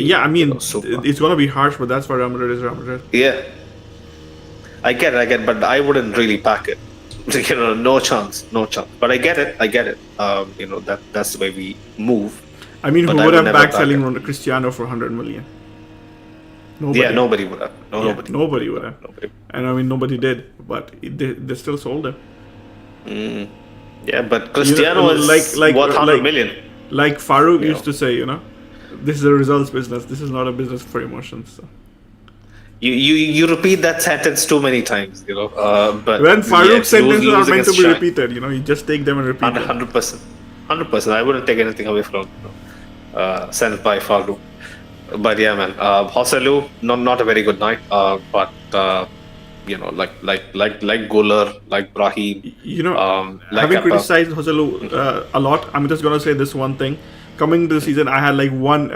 Yeah, I mean, it's gonna be harsh, but that's what Real Madrid is. Real Madrid. Yeah, I get it, but I wouldn't really back it. No chance. But I get it. That's the way we move. I mean, who would have backed selling Cristiano for 100 million? Nobody. Yeah, nobody would have. Nobody would have. And I mean, nobody did, but they still sold him. Yeah, but Cristiano is worth 100 million. Like Farouk used to say, this is a results business. This is not a business for emotions. So. You repeat that sentence too many times, But when Farouk's sentences are meant to be repeated, you just take them and repeat them. 100%. I wouldn't take anything away from sent by Farouk. But yeah, man, Joselu, not a very good night. But like Guler, like Brahim. Having criticized Joselu a lot, I'm just gonna say this one thing. Coming to the season, I had like one.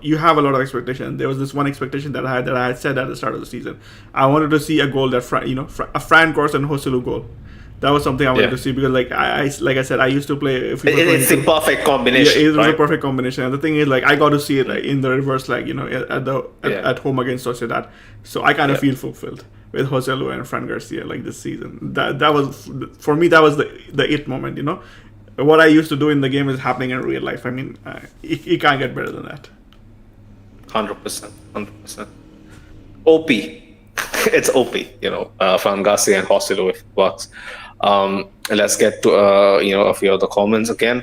You have a lot of expectation. There was this one expectation that I had said at the start of the season. I wanted to see a goal that a Fran Kors and Joselu goal. That was something I wanted to see, because like I said, I used to play. It's the perfect combination. Yeah, it was a perfect combination. And the thing is, like, I got to see it in the reverse, like at home against Sociedad. So I kind of feel fulfilled with Joselu and Fran Garcia like this season. That was, for me, that was the it moment. What I used to do in the game is happening in real life. I mean, it can't get better than that. 100%. OP. It's OP, Fran Garcia and Joselu, if it works. Let's get to a few of the comments again.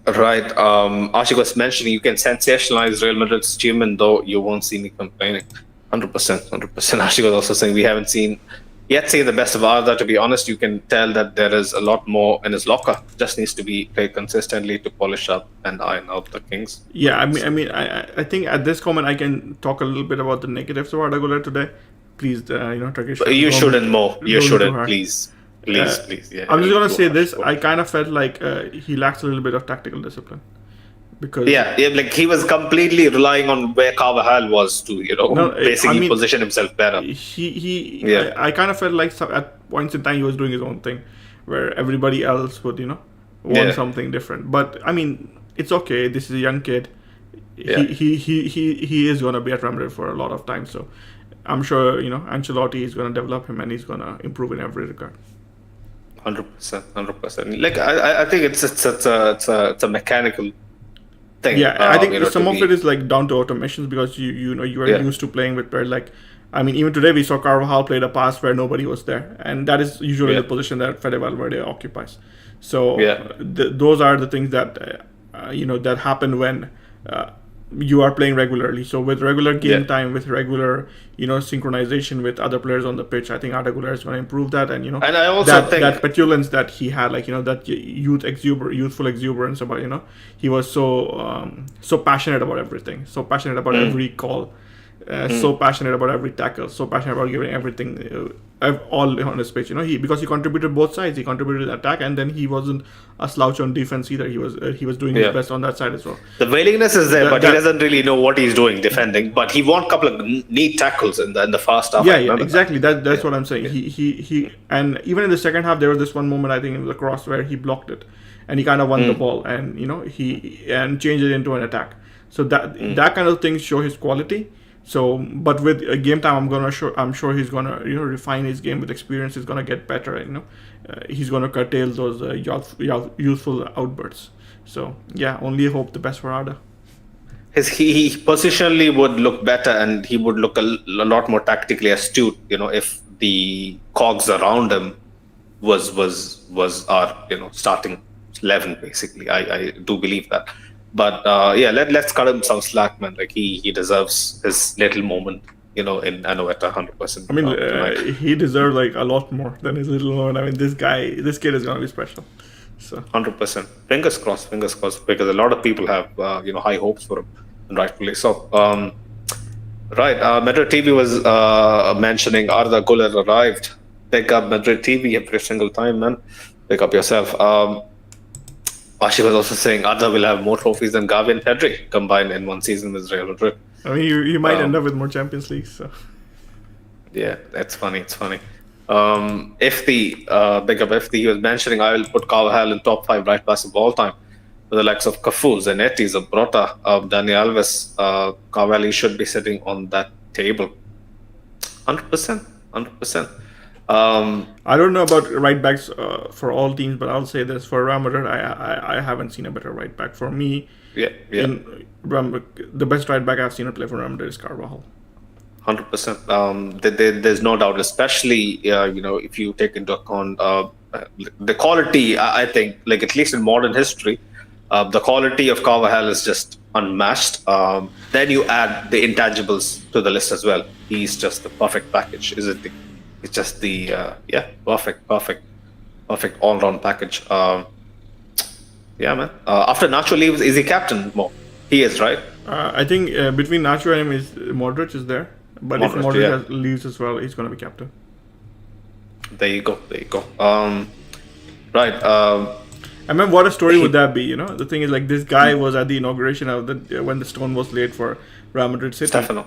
Right. Ashik was mentioning you can sensationalize Real Madrid's achievement, though you won't see me complaining. 100%, 100%. Ashik was also saying we haven't seen the best of Arda. To be honest, you can tell that there is a lot more in his locker. Just needs to be played consistently to polish up and iron out the Kings. Yeah, I mean, 100%. I think at this comment I can talk a little bit about the negatives of Arda Guler today. Please, Turkish But fans, you shouldn't more. You don't go shouldn't, hard. please. Uh, Please. Yeah, I'm just gonna go say harsh, this. go I harsh. kind of felt like he lacks a little bit of tactical discipline because Yeah, like he was completely relying on where Carvajal was to, no, I basically mean position himself better. Yeah, I kind of felt like at points in time he was doing his own thing, where everybody else would want yeah, something different. But I mean, it's okay. This is a young kid. yeah. He is gonna be at Real Madrid for a lot of time. So I'm sure Ancelotti is gonna develop him and he's gonna improve in every regard. 100%, 100%. Like I think it's a mechanical thing. Yeah, I think To some of be it is like down to automations because you are yeah, used to playing with players like. I mean, even today we saw Carvajal played a pass where nobody was there, and that is usually yeah, the position that Fede Valverde occupies. So yeah, those are the things that that happen when you are playing regularly. So with regular yeah. game time, with regular synchronization with other players on the pitch, I think Arda Güler is going to improve that, and And I also that think petulance that he had, like that youthful exuberance about he was so passionate about everything, so passionate about every call, so passionate about every tackle, so passionate about giving everything, all on his pitch. Because he contributed both sides. He contributed attack, and then he wasn't a slouch on defense either. He was doing his yeah. best on that side as well. The willingness is there, That, but he that doesn't really know what he's doing defending. But he won a couple of neat tackles in the first half. I Yeah, remember that. exactly. That's Yeah, what I'm saying. yeah, He and even in the second half, there was this one moment I think in the cross where he blocked it, and he kind of won the ball, and he changed it into an attack. So that kind of things show his quality. So, but with game time, I'm sure he's gonna refine his game with experience. He's gonna get better, and he's gonna curtail those youthful outbursts. So yeah, only hope the best for Arda. he positionally would look better, and he would look a lot more tactically astute. If the cogs around him was our starting 11 basically. I do believe that. But yeah, let's cut him some slack, man. Like he deserves his little moment, in Anoeta 100% I mean, tonight. he deserved like a lot more than his little one. I mean, this kid is gonna be special. So 100%. Fingers crossed, because a lot of people have high hopes for him, and rightfully so. Right, Madrid TV was mentioning Arda Güler arrived. Pick up Madrid TV every single time, man. Pick up yourself. Ashi was also saying Arda will have more trophies than Gavi and Pedri combined in one season with Real Madrid. I mean, you might end Um, up with more Champions Leagues. So Yeah, that's funny. It's funny. If the big up if he was mentioning, I will put Carvajal in top 5 right backs of all time. With the likes of Cafu, Zanetti, Zabrota, Dani Alves, Carvalho should be sitting on that table. 100%. 100%. I don't know about right backs for all teams, but I'll say this for Real Madrid, I haven't seen a better right back. For me, Yeah. the best right back I've seen play for Real Madrid is Carvajal. 100%. There's no doubt, especially if you take into account the quality. I think, like at least in modern history, the quality of Carvajal is just unmatched. Then you add the intangibles to the list as well. He's just the perfect package, isn't he? It's just the perfect all-round package. Yeah, man. After Nacho leaves, is he captain more? He is, right? I think between Nacho and him is Modric is there, but if Modric, Modric yeah. leaves as well, he's going to be captain. There you go. Right. I mean, what a story would that be? The thing is, like, this guy was at the inauguration of when the stone was laid for Real Madrid City. Stefano.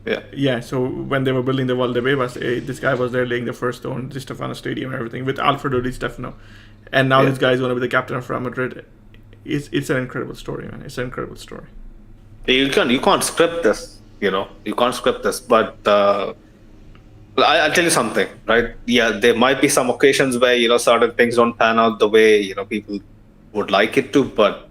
Yeah. Yeah, so when they were building the Valdebebas, this guy was there laying the first stone, the Stefano Stadium and everything, with Alfredo Di Stefano. And now this guy is going to be the captain of Real Madrid. It's an incredible story, man. It's an incredible story. You can't script this, You can't script this, but I'll tell you something, right? Yeah, there might be some occasions where, certain things don't pan out the way, people would like it to, but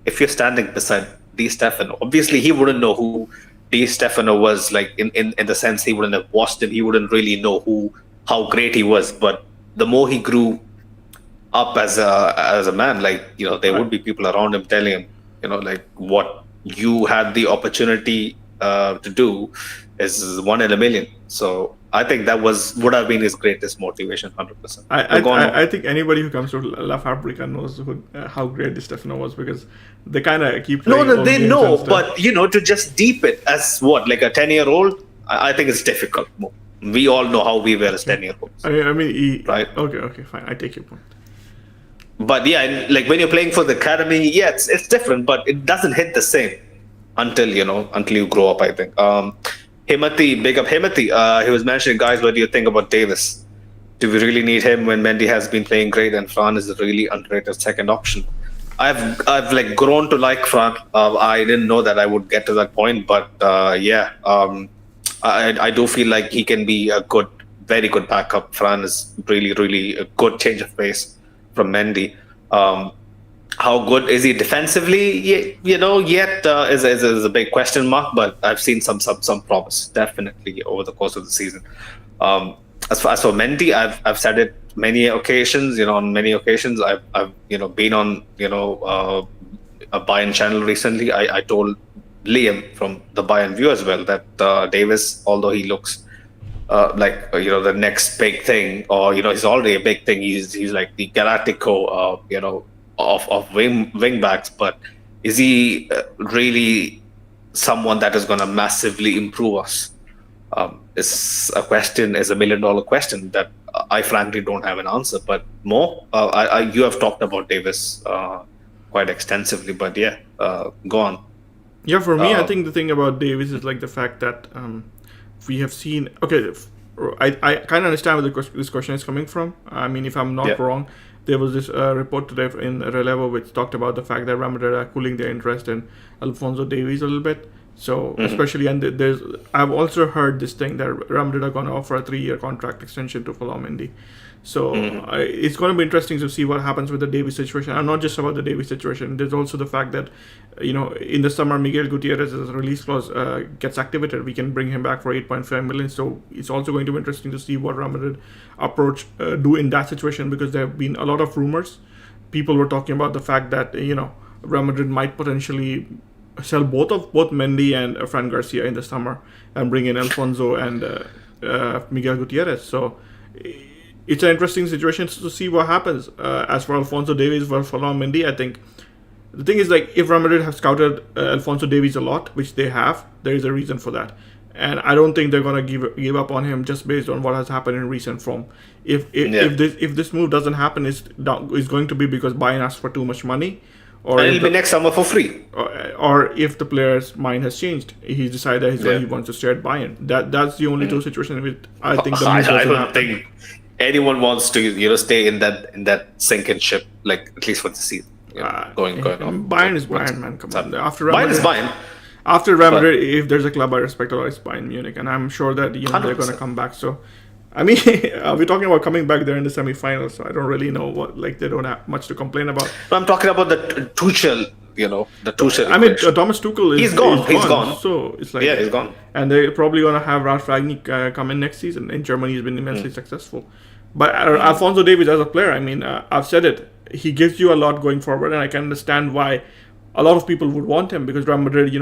if you're standing beside Di Stefano, obviously he wouldn't know who Di Stefano was, like in the sense he wouldn't have watched him, he wouldn't really know how great he was, but the more he grew, up as a man. Like, there I, would be people around him telling him, like, what you had the opportunity to do is one in a million. So I think that would have been his greatest motivation, 100%. I, But go on, I Mo. think anybody who comes to La Fabrica knows how great Di Stefano was, because they kind of keep No, playing no, own they games and know, stuff. but to just deep it as what, like a 10-year-old, I think it's difficult. Mo. We all know how we were as Okay. 10-year-olds, I mean, right? okay, fine. I take your point. But yeah, like when you're playing for the academy, yeah, it's different, but it doesn't hit the same until you grow up. I think. Himati, big up Himati. He was mentioning, guys, what do you think about Davis? Do we really need him when Mendy has been playing great and Fran is a really underrated second option? I've like grown to like Fran. I didn't know that I would get to that point, but yeah, I do feel like he can be a good, very good backup. Fran is really, really a good change of pace from Mendy. Um, how good is he defensively? Yet is a big question mark. But I've seen some promise definitely over the course of the season. Um, as for Mendy, I've said it many occasions. On many occasions, I've been on a Bayern channel recently. I told Liam from the Bayern View as well that Davis, although he looks the next big thing, or he's already a big thing. He's like the Galactico, of wing backs. But is he really someone that is going to massively improve us? Is $1 million question that I frankly don't have an answer. But more, you have talked about Davis quite extensively. But yeah, go on. Yeah, for me, I Um, think the thing about Davis is like the fact that we have seen. Okay, I kind of understand where this question is coming from. I mean, if I'm not yeah. wrong, there was this report today in Relevo which talked about the fact that Real Madrid are cooling their interest in Alfonso Davies a little bit. So Hmm. especially, and I've also heard this thing that Real Madrid are going to offer a 3-year contract extension to Mendy. So Hmm. it's going to be interesting to see what happens with the Davies situation, and not just about the Davies situation. There's also the fact that in the summer, Miguel Gutierrez's release clause gets activated. We can bring him back for 8.5 million. So it's also going to be interesting to see what Real Madrid approach do in that situation, because there have been a lot of rumors. People were talking about the fact that Real Madrid might potentially sell both Mendy and Fran Garcia in the summer and bring in Alfonso and Miguel Gutierrez. So it's an interesting situation to see what happens. As for Alfonso Davies, for Mendy, I think the thing is, like, if Real Madrid have scouted Alfonso Davies a lot, which they have, there is a reason for that, and I don't think they're gonna give up on him just based on what has happened in recent form. Yeah. If this move doesn't happen, is going to be because Bayern asked for too much money, or And if it'll be the next summer for free. or if the player's mind has changed, he's decided he Yeah. wants to stay at Bayern. That's the only two Mm. situations in which I think the move I doesn't don't happen. think anyone wants to stay in that sinking ship, like at least for the season. Going off Bayern is what's Bayern, man. Come on. happening. After Real Mine is Madrid, fine, after Real but Madrid, if there's a club I respect a lot, it's Bayern Munich, and I'm sure that hundred they're gonna percent. come back. So, I mean, we're talking about coming back there in the semifinals. So I don't really know what, like, they don't have much to complain about. I'm talking about the Tuchel, the Tuchel I mean, equation. Thomas Tuchel He's is gone. He's gone, gone. so it's like, Yeah, he's gone. and they're probably gonna have Ralf Ragnick come in next season. In Germany, he's been immensely successful. But Alfonso Davies as a player, I mean, I've said it. He gives you a lot going forward, and I can understand why a lot of people would want him, because Real Madrid,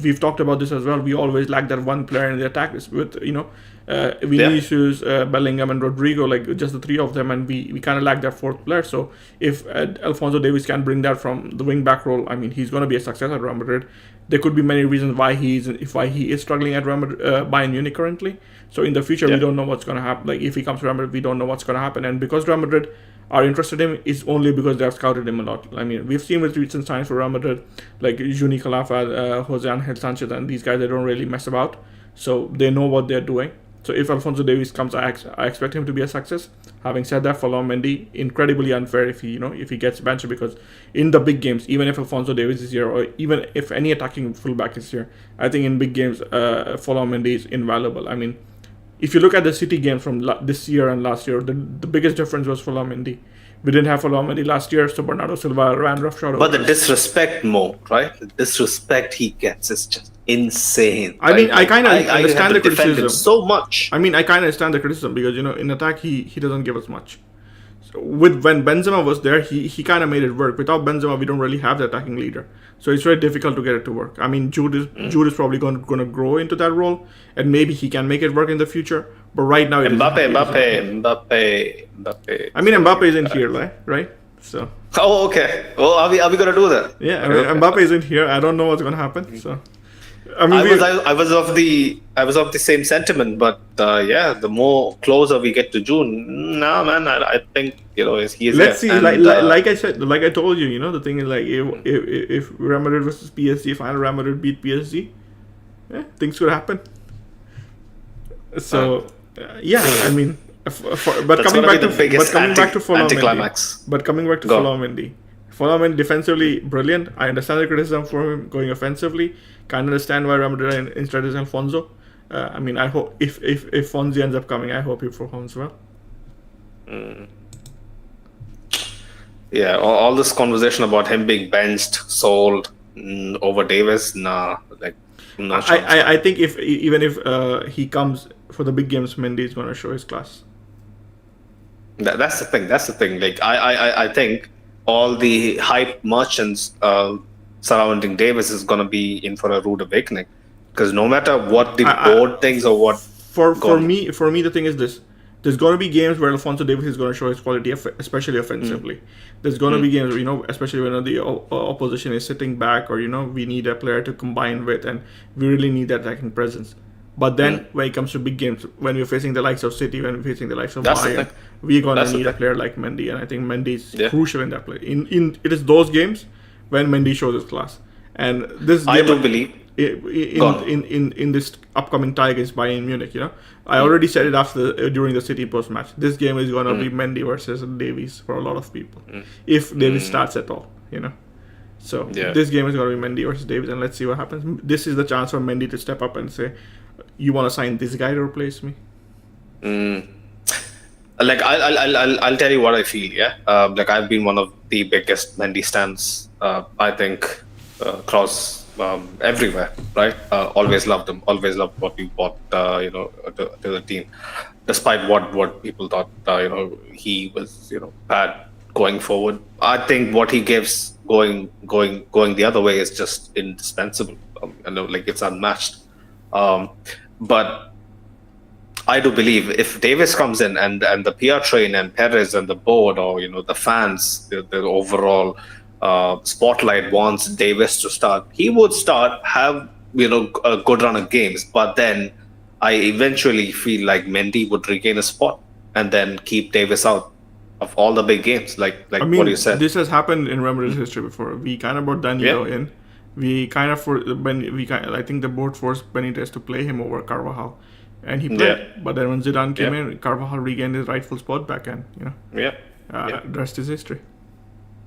we've talked about this as well. We always lack that one player in the attack with Yeah. Vinicius, Bellingham, and Rodrigo, like just the three of them, and we kind of lack that fourth player. So if Alfonso Davies can bring that from the wing back role, I mean, he's going to be a success at Real Madrid. There could be many reasons why he is struggling at Real Madrid, Bayern Munich currently. So in the future, we Yeah. don't know what's going to happen. Like if he comes to Real Madrid, we don't know what's going to happen. And because Real Madrid are interested in him, is only because they have scouted him a lot. I mean, we've seen with recent signs for Real Madrid, like Juni Calafa, Jose Angel Sanchez, and these guys, they don't really mess about. So they know what they're doing. So if Alfonso Davies comes, I expect him to be a success. Having said that, for Mendy, incredibly unfair if he gets benched, because in the big games, even if Alfonso Davies is here, or even if any attacking fullback is here, I think in big games, Mendy is invaluable. I mean, if you look at the City games from this year and last year, the biggest difference was Mendy. We didn't have Mendy last year, so Bernardo Silva ran roughshod But over the us. disrespect, Mo, right? The disrespect he gets is just insane, I right? mean, I kind of I have understand to the defend him criticism. so much. I mean, I kind of understand the criticism, because in attack he doesn't give us much. With when Benzema was there, he kind of made it work. Without Benzema, we don't really have the attacking leader, so it's very difficult to get it to work. I mean, Jude is probably going to grow into that role, and maybe he can make it work in the future. But right now, Mbappe. I mean, Mbappe isn't here, right? So. Oh, okay. Well, are we gonna do that? Yeah, I mean, Mbappe isn't here. I don't know what's gonna happen. So. I mean, I was of the same sentiment, but the more closer we get to June, nah, man, I think he is. Let's see. And, like I said, like I told you, the thing is like if Real Madrid versus PSG, final Real Madrid beat PSG, things could happen. So I mean, but coming back to Fulham Mendy. Fulham defensively brilliant. I understand the criticism for him going offensively. Can't understand why Real Madrid instead is Alfonso. I mean, I hope if Fonzie ends up coming, I hope he performs well. Yeah, all this conversation about him being benched, sold over Davis, nah, like no chance. I think even if he comes for the big games, Mendy is going to show his class. That's the thing. Like I think all the hype merchants surrounding Davis is going to be in for a rude awakening, because no matter what the board thinks or what. For me, the thing is this: there's going to be games where Alfonso Davis is going to show his quality, especially offensively. There's going to be games, especially when the opposition is sitting back, or we need a player to combine with, and we really need that attacking presence. But then, when it comes to big games, when we're facing the likes of City, when we're facing the likes of Bayern, we're going to need a player like Mendy, and I think Mendy is crucial in that play. It is those games when Mendy shows his class, and this game, I do believe in this upcoming tie against Bayern Munich. I already said it during the City post match. This game is going to be Mendy versus Davies for a lot of people, if Davies starts at all. So this game is going to be Mendy versus Davies, and let's see what happens. This is the chance for Mendy to step up and say, "You want to sign this guy to replace me?" Like I'll tell you what I feel. Like I've been one of the biggest Mendy stans. I think across everywhere, right? Always loved him. Always loved what he brought, to the team, despite what people thought, he was, bad going forward. I think what he gives going the other way is just indispensable. Like it's unmatched. But I do believe if Davis comes in and the PR train and Perez and the board, or the fans, the overall spotlight wants Davis to start, he would start, have a good run of games, but then I eventually feel like Mendy would regain a spot and then keep Davis out of all the big games, like I mean, what you said. This has happened in Real Madrid's history before. We kind of brought Danilo in. We kind of I think the board forced Benitez to play him over Carvajal, and he played. But then when Zidane came in, Carvajal regained his rightful spot back, and the rest is history.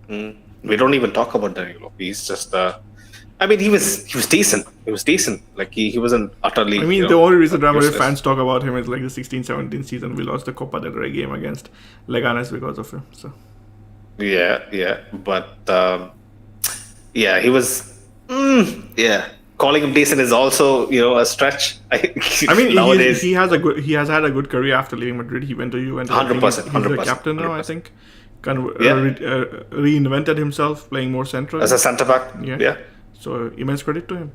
We don't even talk about Danilo. He's just I mean, he was decent. He was decent. Like he wasn't utterly. I mean, the only reason Real Madrid fans talk about him is like the 16-17 season. We lost the Copa del Rey game against Leganes because of him. So. Yeah, but he was. Calling him decent is also a stretch. I mean, nowadays he has had a good career after leaving Madrid. He went to Juventus. 100%. He's the captain now, I think. Kind of reinvented himself, playing more central as a centre back. Yeah. So immense credit to him.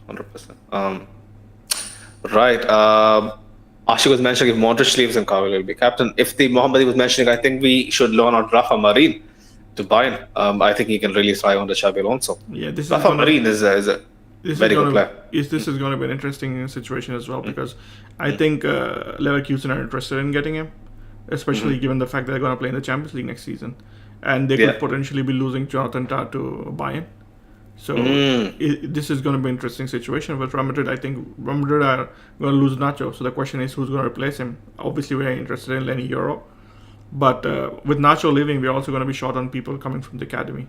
100%. Right. Ashik was mentioning if Modric leaves and Carvalho will be captain. If the Mohammadi was mentioning, I think we should loan out Rafa Marin to Bayern. I think he can really thrive under Xabi Alonso. Yeah, Rafa Marin is a very good player. This is going to be an interesting situation as well, because I think Leverkusen are interested in getting him, especially given the fact that they're going to play in the Champions League next season, and they could potentially be losing Jonathan Tah to Bayern. So this is going to be an interesting situation. But Real Madrid, I think Real Madrid are going to lose Nacho. So the question is, who's going to replace him? Obviously, we're interested in Lenny Yoro. But with Nacho leaving, we're also going to be short on people coming from the academy.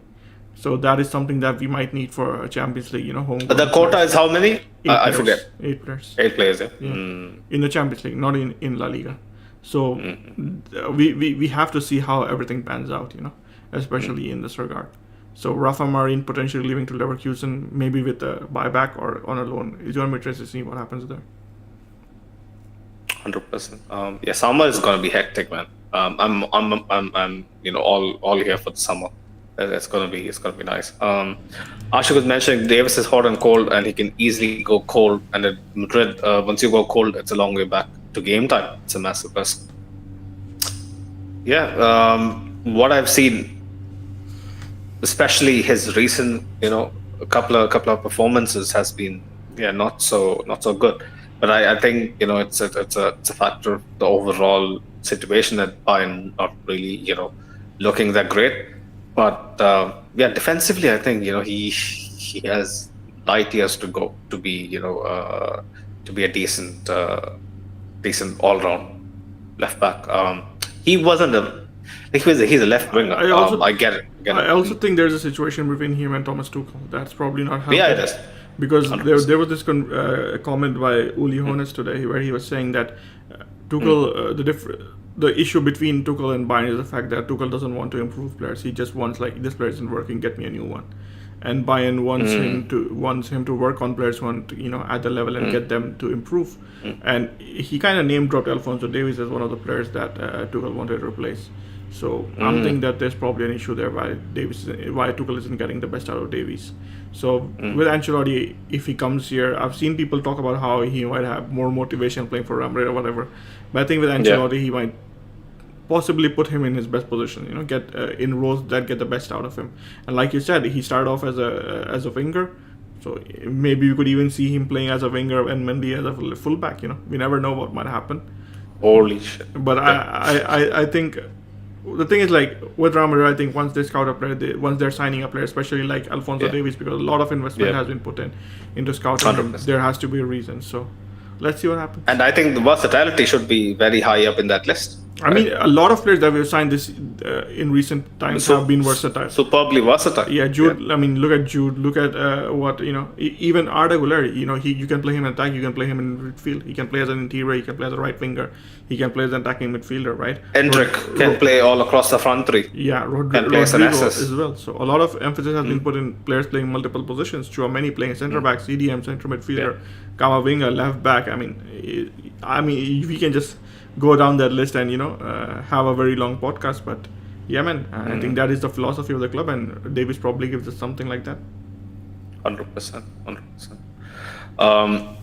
So that is something that we might need for a Champions League, home. The quota is how many? I forget. 8 players. 8 players, In the Champions League, not in La Liga. So we have to see how everything pans out, especially in this regard. So Rafa Marin potentially leaving to Leverkusen, maybe with a buyback or on a loan. It's going to be interesting to see what happens there. 100%. Summer is going to be hectic, man. I'm all here for the summer. It's gonna be nice. Ashik was mentioning Davis is hot and cold, and he can easily go cold. And at Madrid, once you go cold, it's a long way back to game time. It's a massive risk. Yeah, what I've seen, especially his recent, a couple of performances has been, yeah, not so good. But I think it's a factor of the overall situation that Bayern not really looking that great. But yeah, defensively, I think he has light years to go to be a decent all round left back. He wasn't a like he's a left winger. I also I get it. I get it. I also think there's a situation between him and Thomas Tuchel that's probably not Yeah, it helping, is. because Hundred there percent. was this comment by Uli Hoeneß today where he was saying that Tuchel the issue between Tuchel and Bayern is the fact that Tuchel doesn't want to improve players. He just wants, like, this player isn't working, get me a new one. And Bayern wants him to work on players who want at the level and get them to improve. And he kind of name dropped Alphonso Davies as one of the players that Tuchel wanted to replace. So I'm thinking that there's probably an issue there why Tuchel isn't getting the best out of Davies. So with Ancelotti, if he comes here, I've seen people talk about how he might have more motivation playing for Real Madrid or whatever. But I think with Yeah, Ancelotti, he might possibly put him in his best position. Get in roles that get the best out of him. And like you said, he started off as a winger. So maybe you could even see him playing as a winger and Mendy as a fullback. We never know what might happen. holy shit. But Yeah. I think the thing is, like, with Real Madrid, I think once they scout a player, once they're signing a player, especially like Alphonso Yeah. Davies, because a lot of investment Yeah. has been put into scouting him, 100%. there has to be a reason. So let's see what happens. And I think the versatility should be very high up in that list, I right? mean, a lot of players that we've signed this in recent times So have been versatile. superbly versatile. Yeah, Yeah. Jude. I mean, look at Jude. Look at what even Arda Guler. You can play him in attack. You can play him in midfield. He can play as an interior. He can play as a right winger. He can play as an attacking midfielder. Right. Hendrick can play all across the front three. Yeah, Can play as an Rodrigo SS. as well. So a lot of emphasis has been put in players playing multiple positions. Chouameni playing center back, CDM, center midfielder, Kamavinga left back. I mean, we can just go down that list and have a very long podcast. But yeah, man, I think that is the philosophy of the club, and Davis probably gives us something like that. 100%. 100%.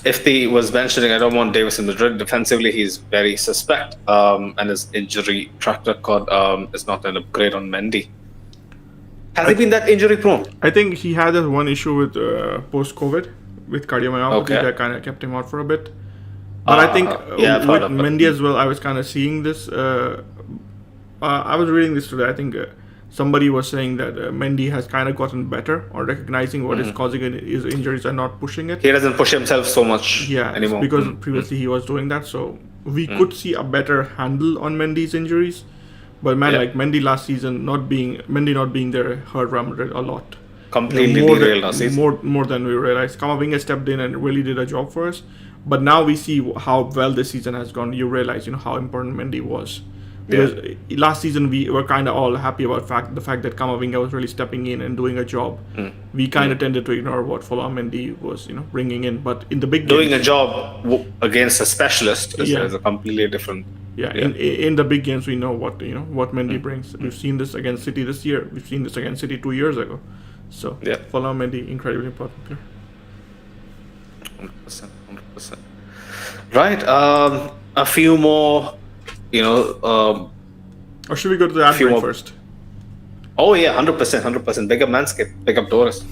If the was mentioning, I don't want Davis in Madrid. Defensively, he's very suspect, and his injury track record is not an upgrade on Mendy. Has he been that injury prone? I think he had this one issue with post-COVID with cardiomyopathy Okay. that kind of kept him out for a bit. But I think yeah, I've with heard of it. Mendy as well, I was kind of seeing this. I was reading this today. I think somebody was saying that Mendy has kind of gotten better on recognizing what is causing his injuries and not pushing it. He doesn't push himself so much Yeah, it's anymore. because previously he was doing that. So we could see a better handle on Mendy's injuries. But man, Yeah. like Mendy last season, not being there hurt Real Madrid a lot. Completely more derailed than, last season. more than we realized. Kamavinga stepped in and really did a job for us. But now we see how well this season has gone. You realize, how important Mendy was. Because last season we were kind of all happy about the fact that Kamavinga was really stepping in and doing a job. We kind of tended to ignore what Fola Mendy was, bringing in. But in the big Doing games, a job against a specialist is, Yeah. is a completely different. in the big games we know what Mendy brings. We've seen this against City this year. We've seen this against City 2 years ago. So Yeah. Fola Mendy, incredibly important player. 100%. 100%. Right. A few more. Or should we go to the ad Few break more- first? Oh yeah, 100%. 100%. Big up Manscaped. Big up Doris.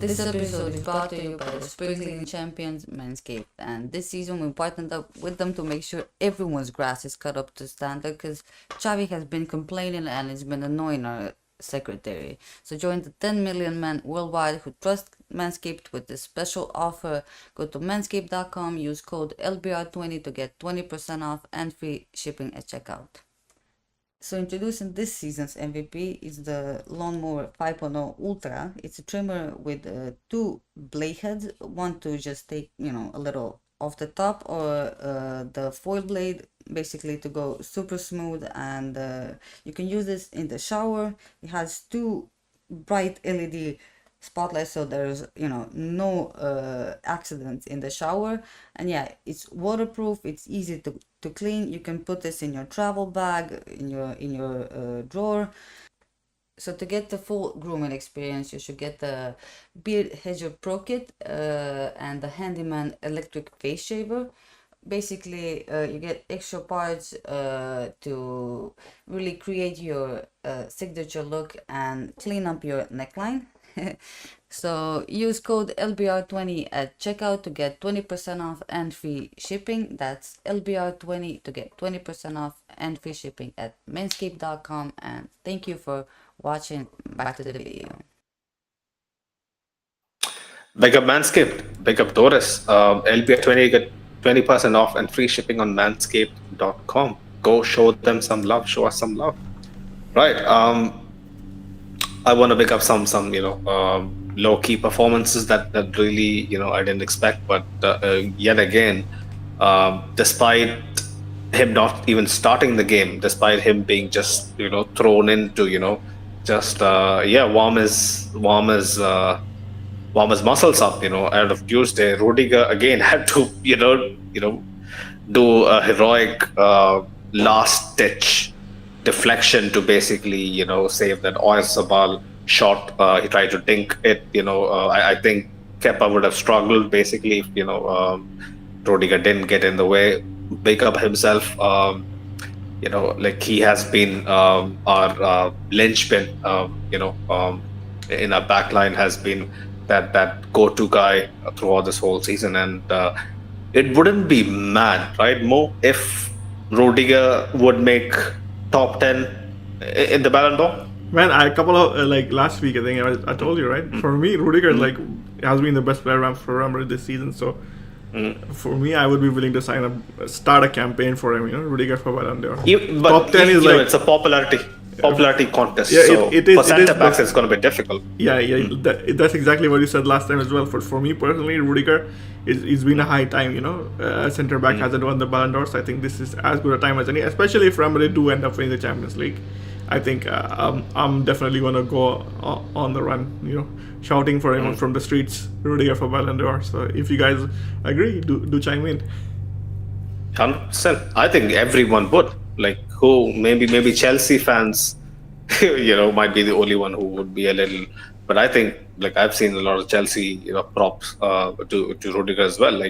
This episode is brought to you by the Spring League champions Manscaped, and this season we partnered up with them to make sure everyone's grass is cut up to standard, because Xavi has been complaining and it's been annoying our secretary. So join the 10 million men worldwide who trust Manscaped with this special offer. Go to manscaped.com, use code LBR20 to get 20% off and free shipping at checkout. So introducing this season's MVP is the Lawnmower 5.0 Ultra. It's a trimmer with two blade heads, one to just take, a little off the top, or the foil blade basically to go super smooth, and you can use this in the shower. It has two bright LED spotlights, so there's no accidents in the shower, and yeah, it's waterproof, it's easy to to clean. You can put this in your travel bag, in your drawer. So to get the full grooming experience, you should get the Beard Hedger Pro Kit and the Handyman Electric Face Shaver. Basically, you get extra parts to really create your signature look and clean up your neckline. So use code LBR20 at checkout to get 20% off and free shipping. That's LBR20 to get 20% off and free shipping at manscaped.com. And thank you for watching. Back to the video. Big up Manscaped, big up Doris. LPR20 get 20% off and free shipping on manscaped.com. Go show them some love, show us some love. Right. I want to pick up some low key performances that really I didn't expect, but yet again, despite him not even starting the game, despite him being just thrown into just warm his muscles up out of Tuesday. Rudiger again had to do a heroic last ditch deflection to basically save that Oyarzabal shot. He tried to dink it. I think Kepa would have struggled basically if Rudiger didn't get in the way. Big up himself. Like he has been our linchpin. In our backline has been that go-to guy throughout this whole season, and it wouldn't be mad, right, Mo, if Rudiger would make top 10 in the Ballon d'Or? Man, a couple of last week, I think I told you, right? For me, Rudiger has been the best player for Real Madrid this season. So for me, I would be willing to start a campaign for him. Rudiger for Ballon d'Or. Top 10 is it's a popularity contest. Yeah, so it is. For centre backs, it's going to be difficult. Yeah. That's exactly what you said last time as well. For me personally, Rudiger, it's been a high time. Centre back hasn't won the Ballon d'Or, so I think this is as good a time as any. Especially if Real Madrid do end up winning the Champions League, I think I'm definitely going to go on the run. Shouting for him from the streets, Rudiger for Ballon d'Or. So if you guys agree, do chime in. 100%. I think everyone would. Who maybe Chelsea fans, might be the only one who would be a little. But I think I've seen a lot of Chelsea props to Rudiger as well.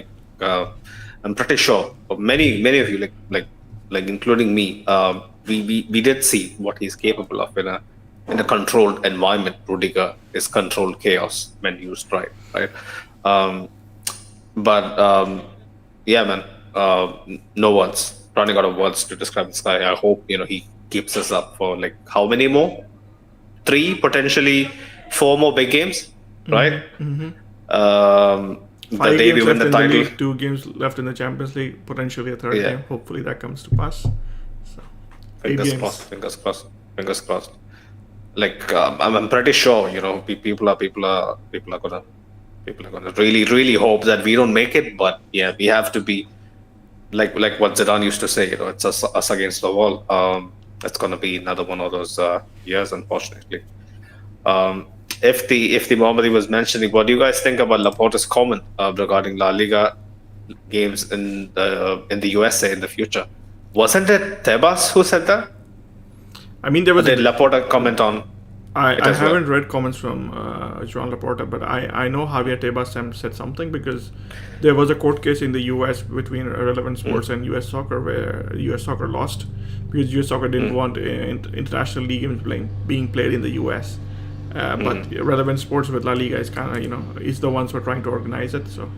I'm pretty sure many of you including me, we did see what he's capable of in a controlled environment. Rudiger is controlled chaos when used right. Yeah, man. No words. Running out of words to describe this guy. I hope he keeps us up for how many more? 3, potentially 4 more big games, right? Mm-hmm. The day we win the title. League, 2 games left in the Champions League, potentially a 3rd game. Hopefully that comes to pass. So, fingers crossed. I'm pretty sure people are gonna really hope that we don't make it, but yeah, we have to be like what Zidane used to say, it's us against the wall. It's gonna be another one of those years, unfortunately. If the Mohammadi was mentioning, what do you guys think about Laporta's comment regarding La Liga games in the USA in the future? Wasn't it Tebas who said that? I mean, there was. Did Laporta comment on? I haven't read comments from Joan Laporta, but I know Javier Tebas said something, because there was a court case in the US between Relevant Sports and US Soccer, where US Soccer lost because US Soccer didn't want international league games being played in the US. But Relevant Sports with La Liga is kind of is the ones who are trying to organize it. So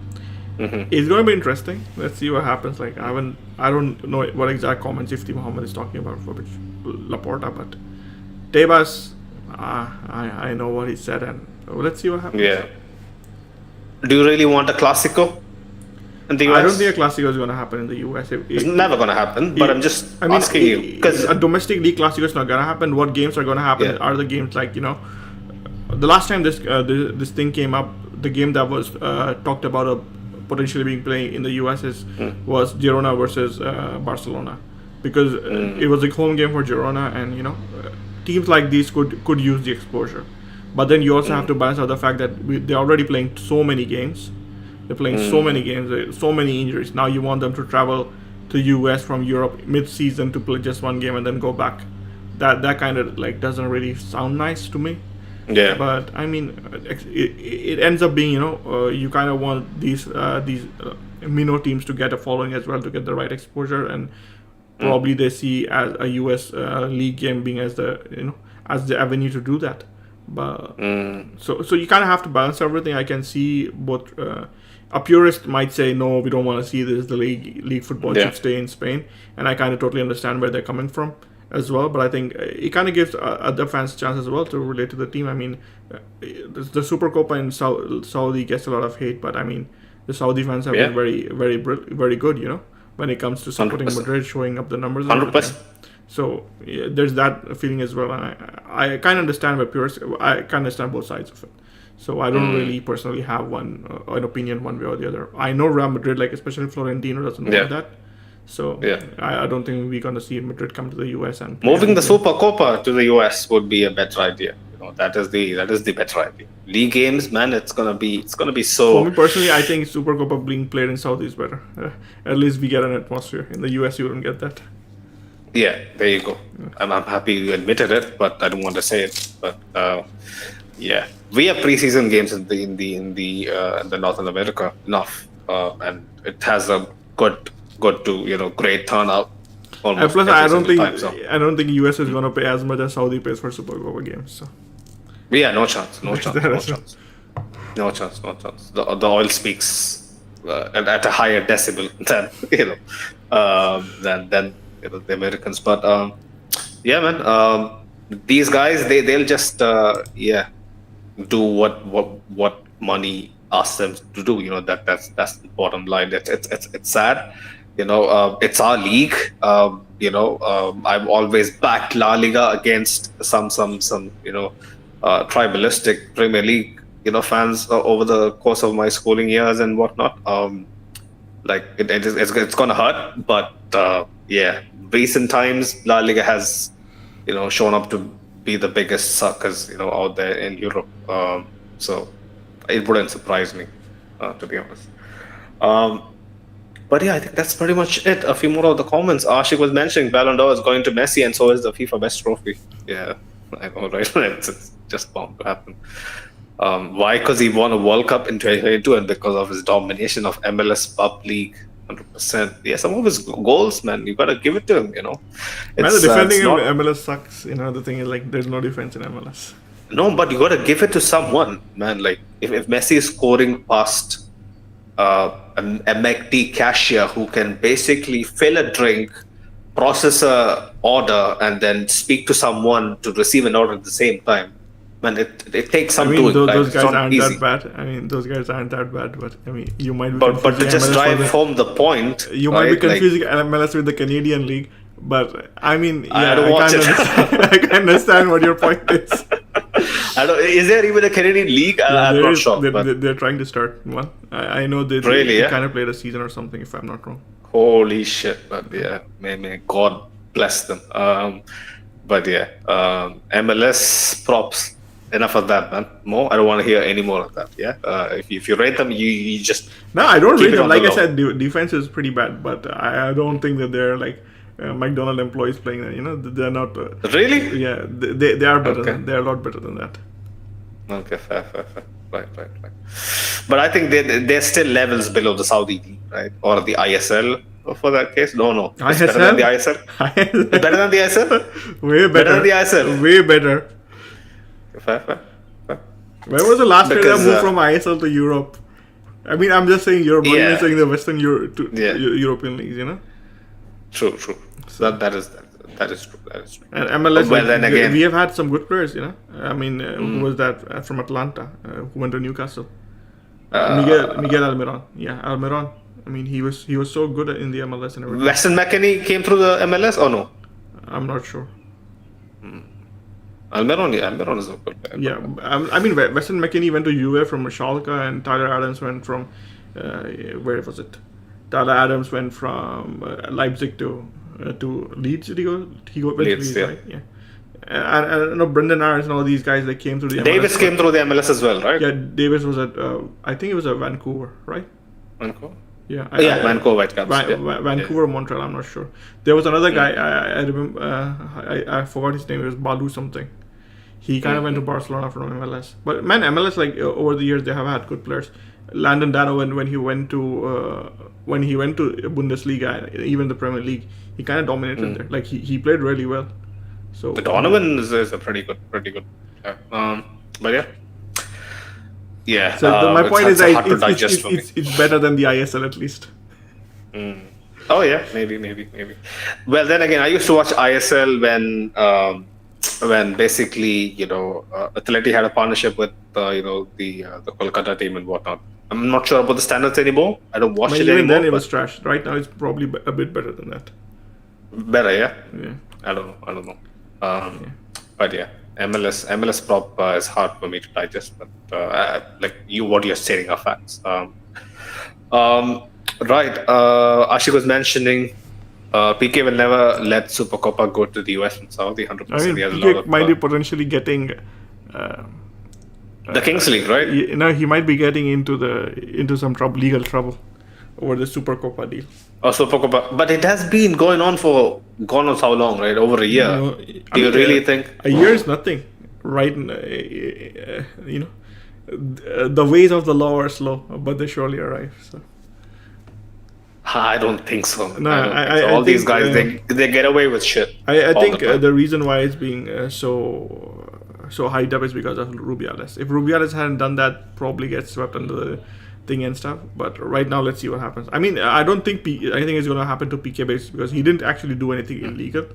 it's going to be interesting. Let's see what happens. I don't know what exact comments Ifti Mohammed is talking about for Laporta, but Tebas. I know what he said, and let's see what happens. Yeah. Do you really want a Clásico in the US? I don't think a Clásico is going to happen in the US. It's never going to happen, but I'm just asking you. Because a domestic league Clásico is not going to happen. What games are going to happen are the games the last time this thing came up, the game that was talked about potentially being played in the US was Girona versus Barcelona, because it was a home game for Girona, and teams like these could use the exposure. But then you also have to balance out the fact that they're already playing so many games. They're playing so many games, so many injuries. Now you want them to travel to US from Europe mid-season to play just one game and then go back. That kind of like doesn't really sound nice to me. Yeah. But I mean, it ends up being, you kind of want these minnow teams to get a following as well, to get the right exposure, and probably they see as a US league game being as the avenue to do that. But so you kind of have to balance everything. I can see both. A purist might say, no, we don't want to see this. The league football should stay in Spain, and I kind of totally understand where they're coming from as well. But I think it kind of gives other fans a chance as well to relate to the team. I mean, the Supercopa in Saudi gets a lot of hate, but I mean, the Saudi fans have been very, very, very good, when it comes to supporting 100%. Madrid, showing up the numbers. 100%. So there's that feeling as well, and I kind of understand where purists. I kind of understand both sides of it. So I don't really personally have an opinion one way or the other. I know Real Madrid, like especially Florentino, doesn't want that. So I don't think we're gonna see Madrid come to the US and moving the Supercopa to the US would be a better idea. That is the better idea. League games, man, it's gonna be so. For me personally, I think Supercopa being played in Saudi is better. At least we get an atmosphere. In the US, you wouldn't get that. Yeah, there you go. I'm happy you admitted it, but I don't want to say it. But yeah, we have preseason games in the Northern America enough, and it has a good to great turnout. And plus, I don't think US is gonna pay as much as Saudi pays for Supercopa games. So. Yeah, no chance. The oil speaks at a higher decibel than than the Americans. But yeah, man, these guys they'll just do what money asks them to do. That's the bottom line. It's sad. It's our league. I've always backed La Liga against some tribalistic Premier League fans over the course of my schooling years and whatnot. It's gonna hurt, but recent times La Liga has shown up to be the biggest suckers out there in Europe. So it wouldn't surprise me, to be honest. But yeah, I think that's pretty much it. A few more of the comments. Ashik was mentioning Ballon d'Or is going to Messi, and so is the FIFA Best Trophy. Yeah, I know, right? It's just bound to happen. Why? Because he won a World Cup in 2022, and because of his domination of MLS Pub League, 100%. Yeah, some of his goals, man, you gotta give it to him. Man, the defending in MLS sucks. The thing is, like, there's no defense in MLS. No, but you gotta give it to someone, man. Like, if Messi is scoring past a McD cashier who can basically fill a drink, process a order, and then speak to someone to receive an order at the same time. Man, it takes some doing. Those guys aren't that bad. Those guys aren't that bad, but you might be. But to just MLS drive home the point, you might be confusing MLS with the Canadian League. But I don't watch it. I can understand what your point is. Is there even a Canadian League? I'm not sure. They're trying to start one. I know they kind of played a season or something, if I'm not wrong. Holy shit! But yeah, may God bless them. But yeah, MLS props. Enough of that, man. More? I don't want to hear any more of that. Yeah. If you rate them, you just. No, I don't rate them. Like I said, defense is pretty bad, but I don't think that they're like McDonald's employees playing that. They're not. Really? Yeah, they are better. Okay. They're a lot better than that. Okay, fair. Right. But I think they're still levels below the Saudi league, right? Or the ISL for that case. No. It's better than the ISL. Better than the ISL. Way better. Better than the ISL. Way better. Fair. When was the last player that moved from ISL to Europe? I'm just saying Europe, but you're saying the Western European leagues, True. So that is true. And MLS, well, then again, we have had some good players, who was that from Atlanta who went to Newcastle? Miguel Almiron. Yeah, Almiron. He was so good in the MLS and everything. Weston McKennie came through the MLS or no? I'm not sure. Almiron is a good player. Yeah, Weston McKennie went to Juve from Schalke, and Tyler Adams went from where was it? Tyler Adams went from Leipzig to Leeds. Did he go? He went to Leeds, right? Yeah. And Brendan Irons and all these guys that came through the MLS. Davis came through the MLS as well, right? Yeah, Davis was at I think it was at Vancouver, right? Vancouver. Yeah, Yeah, Vancouver Whitecaps. Yeah. Vancouver, Montreal. I'm not sure. There was another guy. I remember. I forgot his name. It was Balu something. He kind of went to Barcelona from MLS. But man, MLS like over the years they have had good players. Landon Donovan when he went to Bundesliga, even the Premier League, he kind of dominated there. Like he played really well. So But Donovan is a pretty good. Yeah. But yeah, yeah. So my point is it's that hard to digest for me. it's better than the ISL at least. Oh yeah, maybe. Well, then again, I used to watch ISL when basically Atleti had a partnership with the Kolkata team and whatnot. I'm not sure about the standards anymore. I don't watch But it even anymore. then, it was trash. Right now, it's probably a bit better than that. Better, yeah. Yeah. I don't know. But yeah, MLS prop is hard for me to digest. But like what you're saying are facts. Right. Ashik was mentioning PK will never let Super Copa go to the US from Saudi. 100%. I mean, He has a lot PK of might be potentially getting. the Kings League, right? He might be getting into some legal trouble over the Super Copa deal. Oh, Super Copa, but it has been going on for God knows how long, right? Over a year. Do you really think a year is nothing, right? The ways of the law are slow, but they surely arrive. So. I don't think so. No, all these guys they get away with shit. I think the reason why it's being so hyped up is because of Rubiales. If Rubiales hadn't done that, probably gets swept under the thing and stuff. But right now, let's see what happens. I mean, I don't think anything is going to happen to PK base because he didn't actually do anything illegal.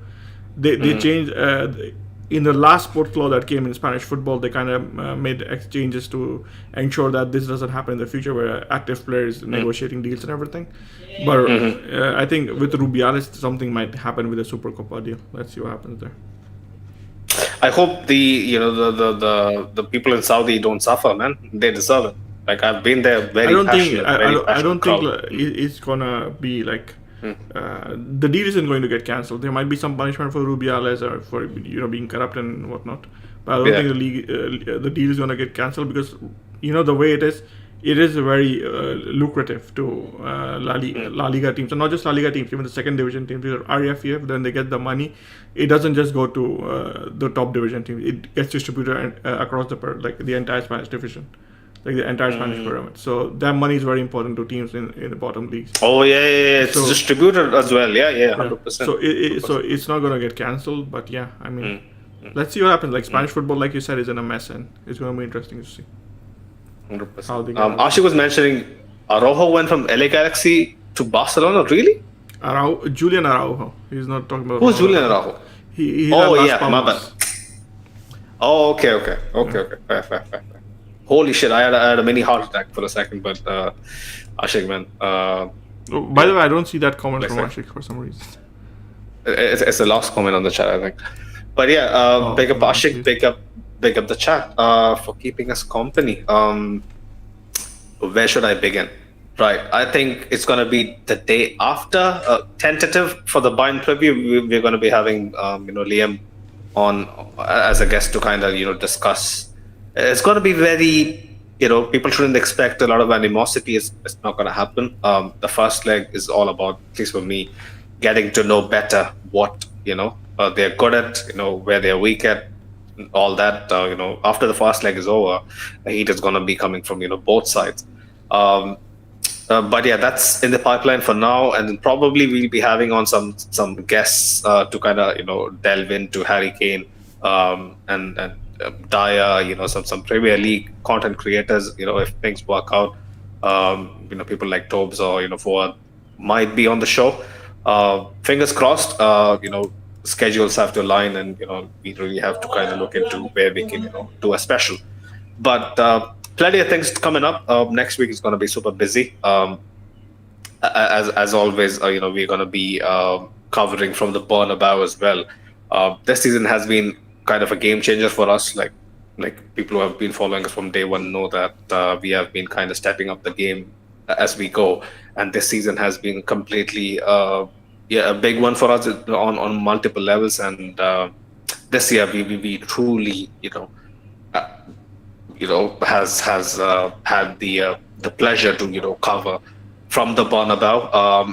They changed in the last sports law that came in Spanish football. They kind of made exchanges to ensure that this doesn't happen in the future, where active players negotiating deals and everything. But I think with Rubiales, something might happen with the Super Copa deal. Let's see what happens there. I hope the people in Saudi don't suffer, man. They deserve it. Like I've been there, very passionate. I don't think it's gonna be like the deal isn't going to get cancelled. There might be some punishment for Rubiales or for being corrupt and whatnot. But I don't think the league the deal is gonna get cancelled because the way it is very lucrative to La Liga teams, and not just La Liga teams, even the second division teams. RFEF, then they get the money. It doesn't just go to the top division team. It gets distributed across the entire Spanish division, like the entire Spanish pyramid. So that money is very important to teams in the bottom leagues. Oh yeah. It's distributed as well. Yeah, 100%. So it's not gonna get cancelled, but yeah, I mean, let's see what happens. Like Spanish football, like you said, is in a mess, and it's gonna be interesting to see. 100%. Ashik was mentioning Araujo went from LA Galaxy to Barcelona. Really? Julian Araujo. He's not talking about. Who's Julian Araujo? He my bad. Oh, okay. Fair. Holy shit! I had a mini heart attack for a second, but Ashik, man. By the way, I don't see that comment from Ashik for some reason. It's the last comment on the chat, I think. But yeah, big up Ashik, big up the chat for keeping us company. Where should I begin? Right, I think it's going to be the day after tentative for the Bayern preview. We're going to be having Liam on as a guest to kind of discuss. It's going to be very people shouldn't expect a lot of animosity. It's not going to happen. The first leg is all about, at least for me, getting to know better what they're good at, where they're weak at, all that. After the first leg is over, the heat is going to be coming from both sides. But yeah, that's in the pipeline for now, and then probably we'll be having on some guests to kind of delve into Harry Kane and Dyer, some Premier League content creators. If things work out, people like Tobes or Fuad might be on the show. Fingers crossed. Schedules have to align, and we really have to kind of look into where we can do a special. But plenty of things coming up. Next week is going to be super busy. As always, we're going to be covering from the Bernabeu as well. This season has been kind of a game changer for us. Like people who have been following us from day one know that we have been kind of stepping up the game as we go, and this season has been completely a big one for us on multiple levels. And this year we truly has had the pleasure to cover from the Bernabeu,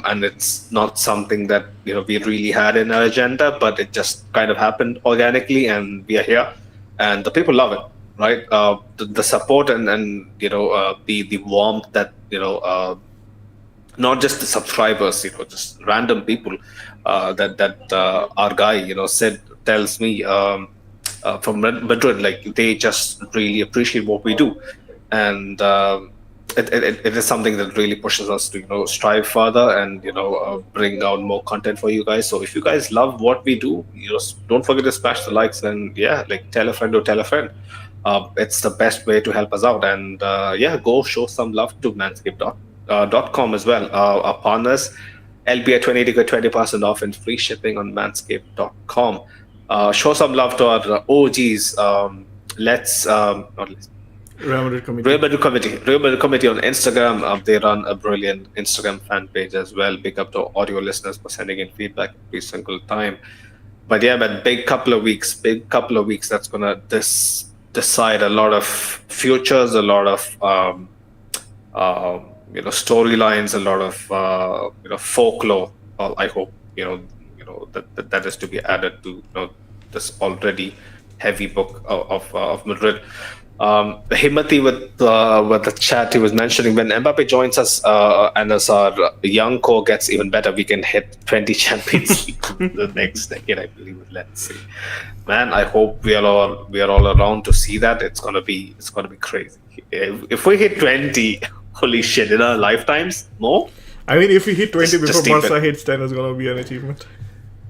and it's not something that we really had in our agenda, but it just kind of happened organically, and we are here, and the people love it, right? The support and the warmth that not just the subscribers, just random people that our guy, Sid tells me from Madrid, like they just really appreciate what we do, and it is something that really pushes us to strive further and bring out more content for you guys. So if you guys love what we do, don't forget to smash the likes and yeah, like tell a friend or tell a friend. It's the best way to help us out, and yeah, go show some love to manscaped.com as well. Our partners, LBA 20 to get 20% off and free shipping on manscaped.com. Show some love to our OGs. Let's not let's Real Madrid committee. Real Madrid Committee on Instagram. They run a brilliant Instagram fan page as well. Big up to audio listeners for sending in feedback every single time. But yeah, man, big couple of weeks. That's gonna decide a lot of futures, a lot of storylines, a lot of folklore. I hope that is to be added to this already heavy book of Madrid. Himati with the chat, he was mentioning when Mbappe joins us and as our young core gets even better, we can hit 20 Champions League the next decade, I believe. Let's see, man. I hope we are all around to see that. It's gonna be crazy. If we hit 20, holy shit, in our lifetimes, more. I mean, if we hit 20 Just before keep Barca it. hits 10, it's gonna be an achievement.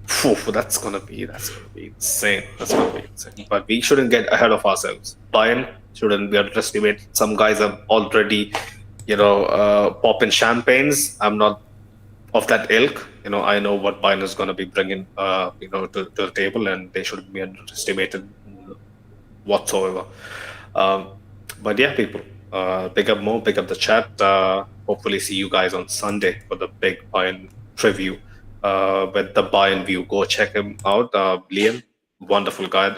Phew, that's gonna be insane. That's gonna be insane. But we shouldn't get ahead of ourselves. Bayern shouldn't be underestimated. Some guys are already, popping champagnes. I'm not of that ilk. I know what Bayern is gonna be bringing, to the table, and they shouldn't be underestimated whatsoever. Um, but yeah, people, pick up the chat. Hopefully, see you guys on Sunday for the big Bayern preview with the Bayern view. Go check him out, Liam. Wonderful guy,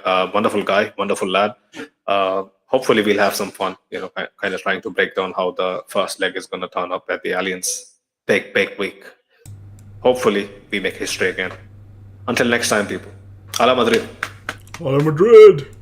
wonderful lad. Hopefully, we'll have some fun. Kind of trying to break down how the first leg is going to turn up at the Allianz. Big week. Hopefully, we make history again. Until next time, people. Hala Madrid. Hola Madrid!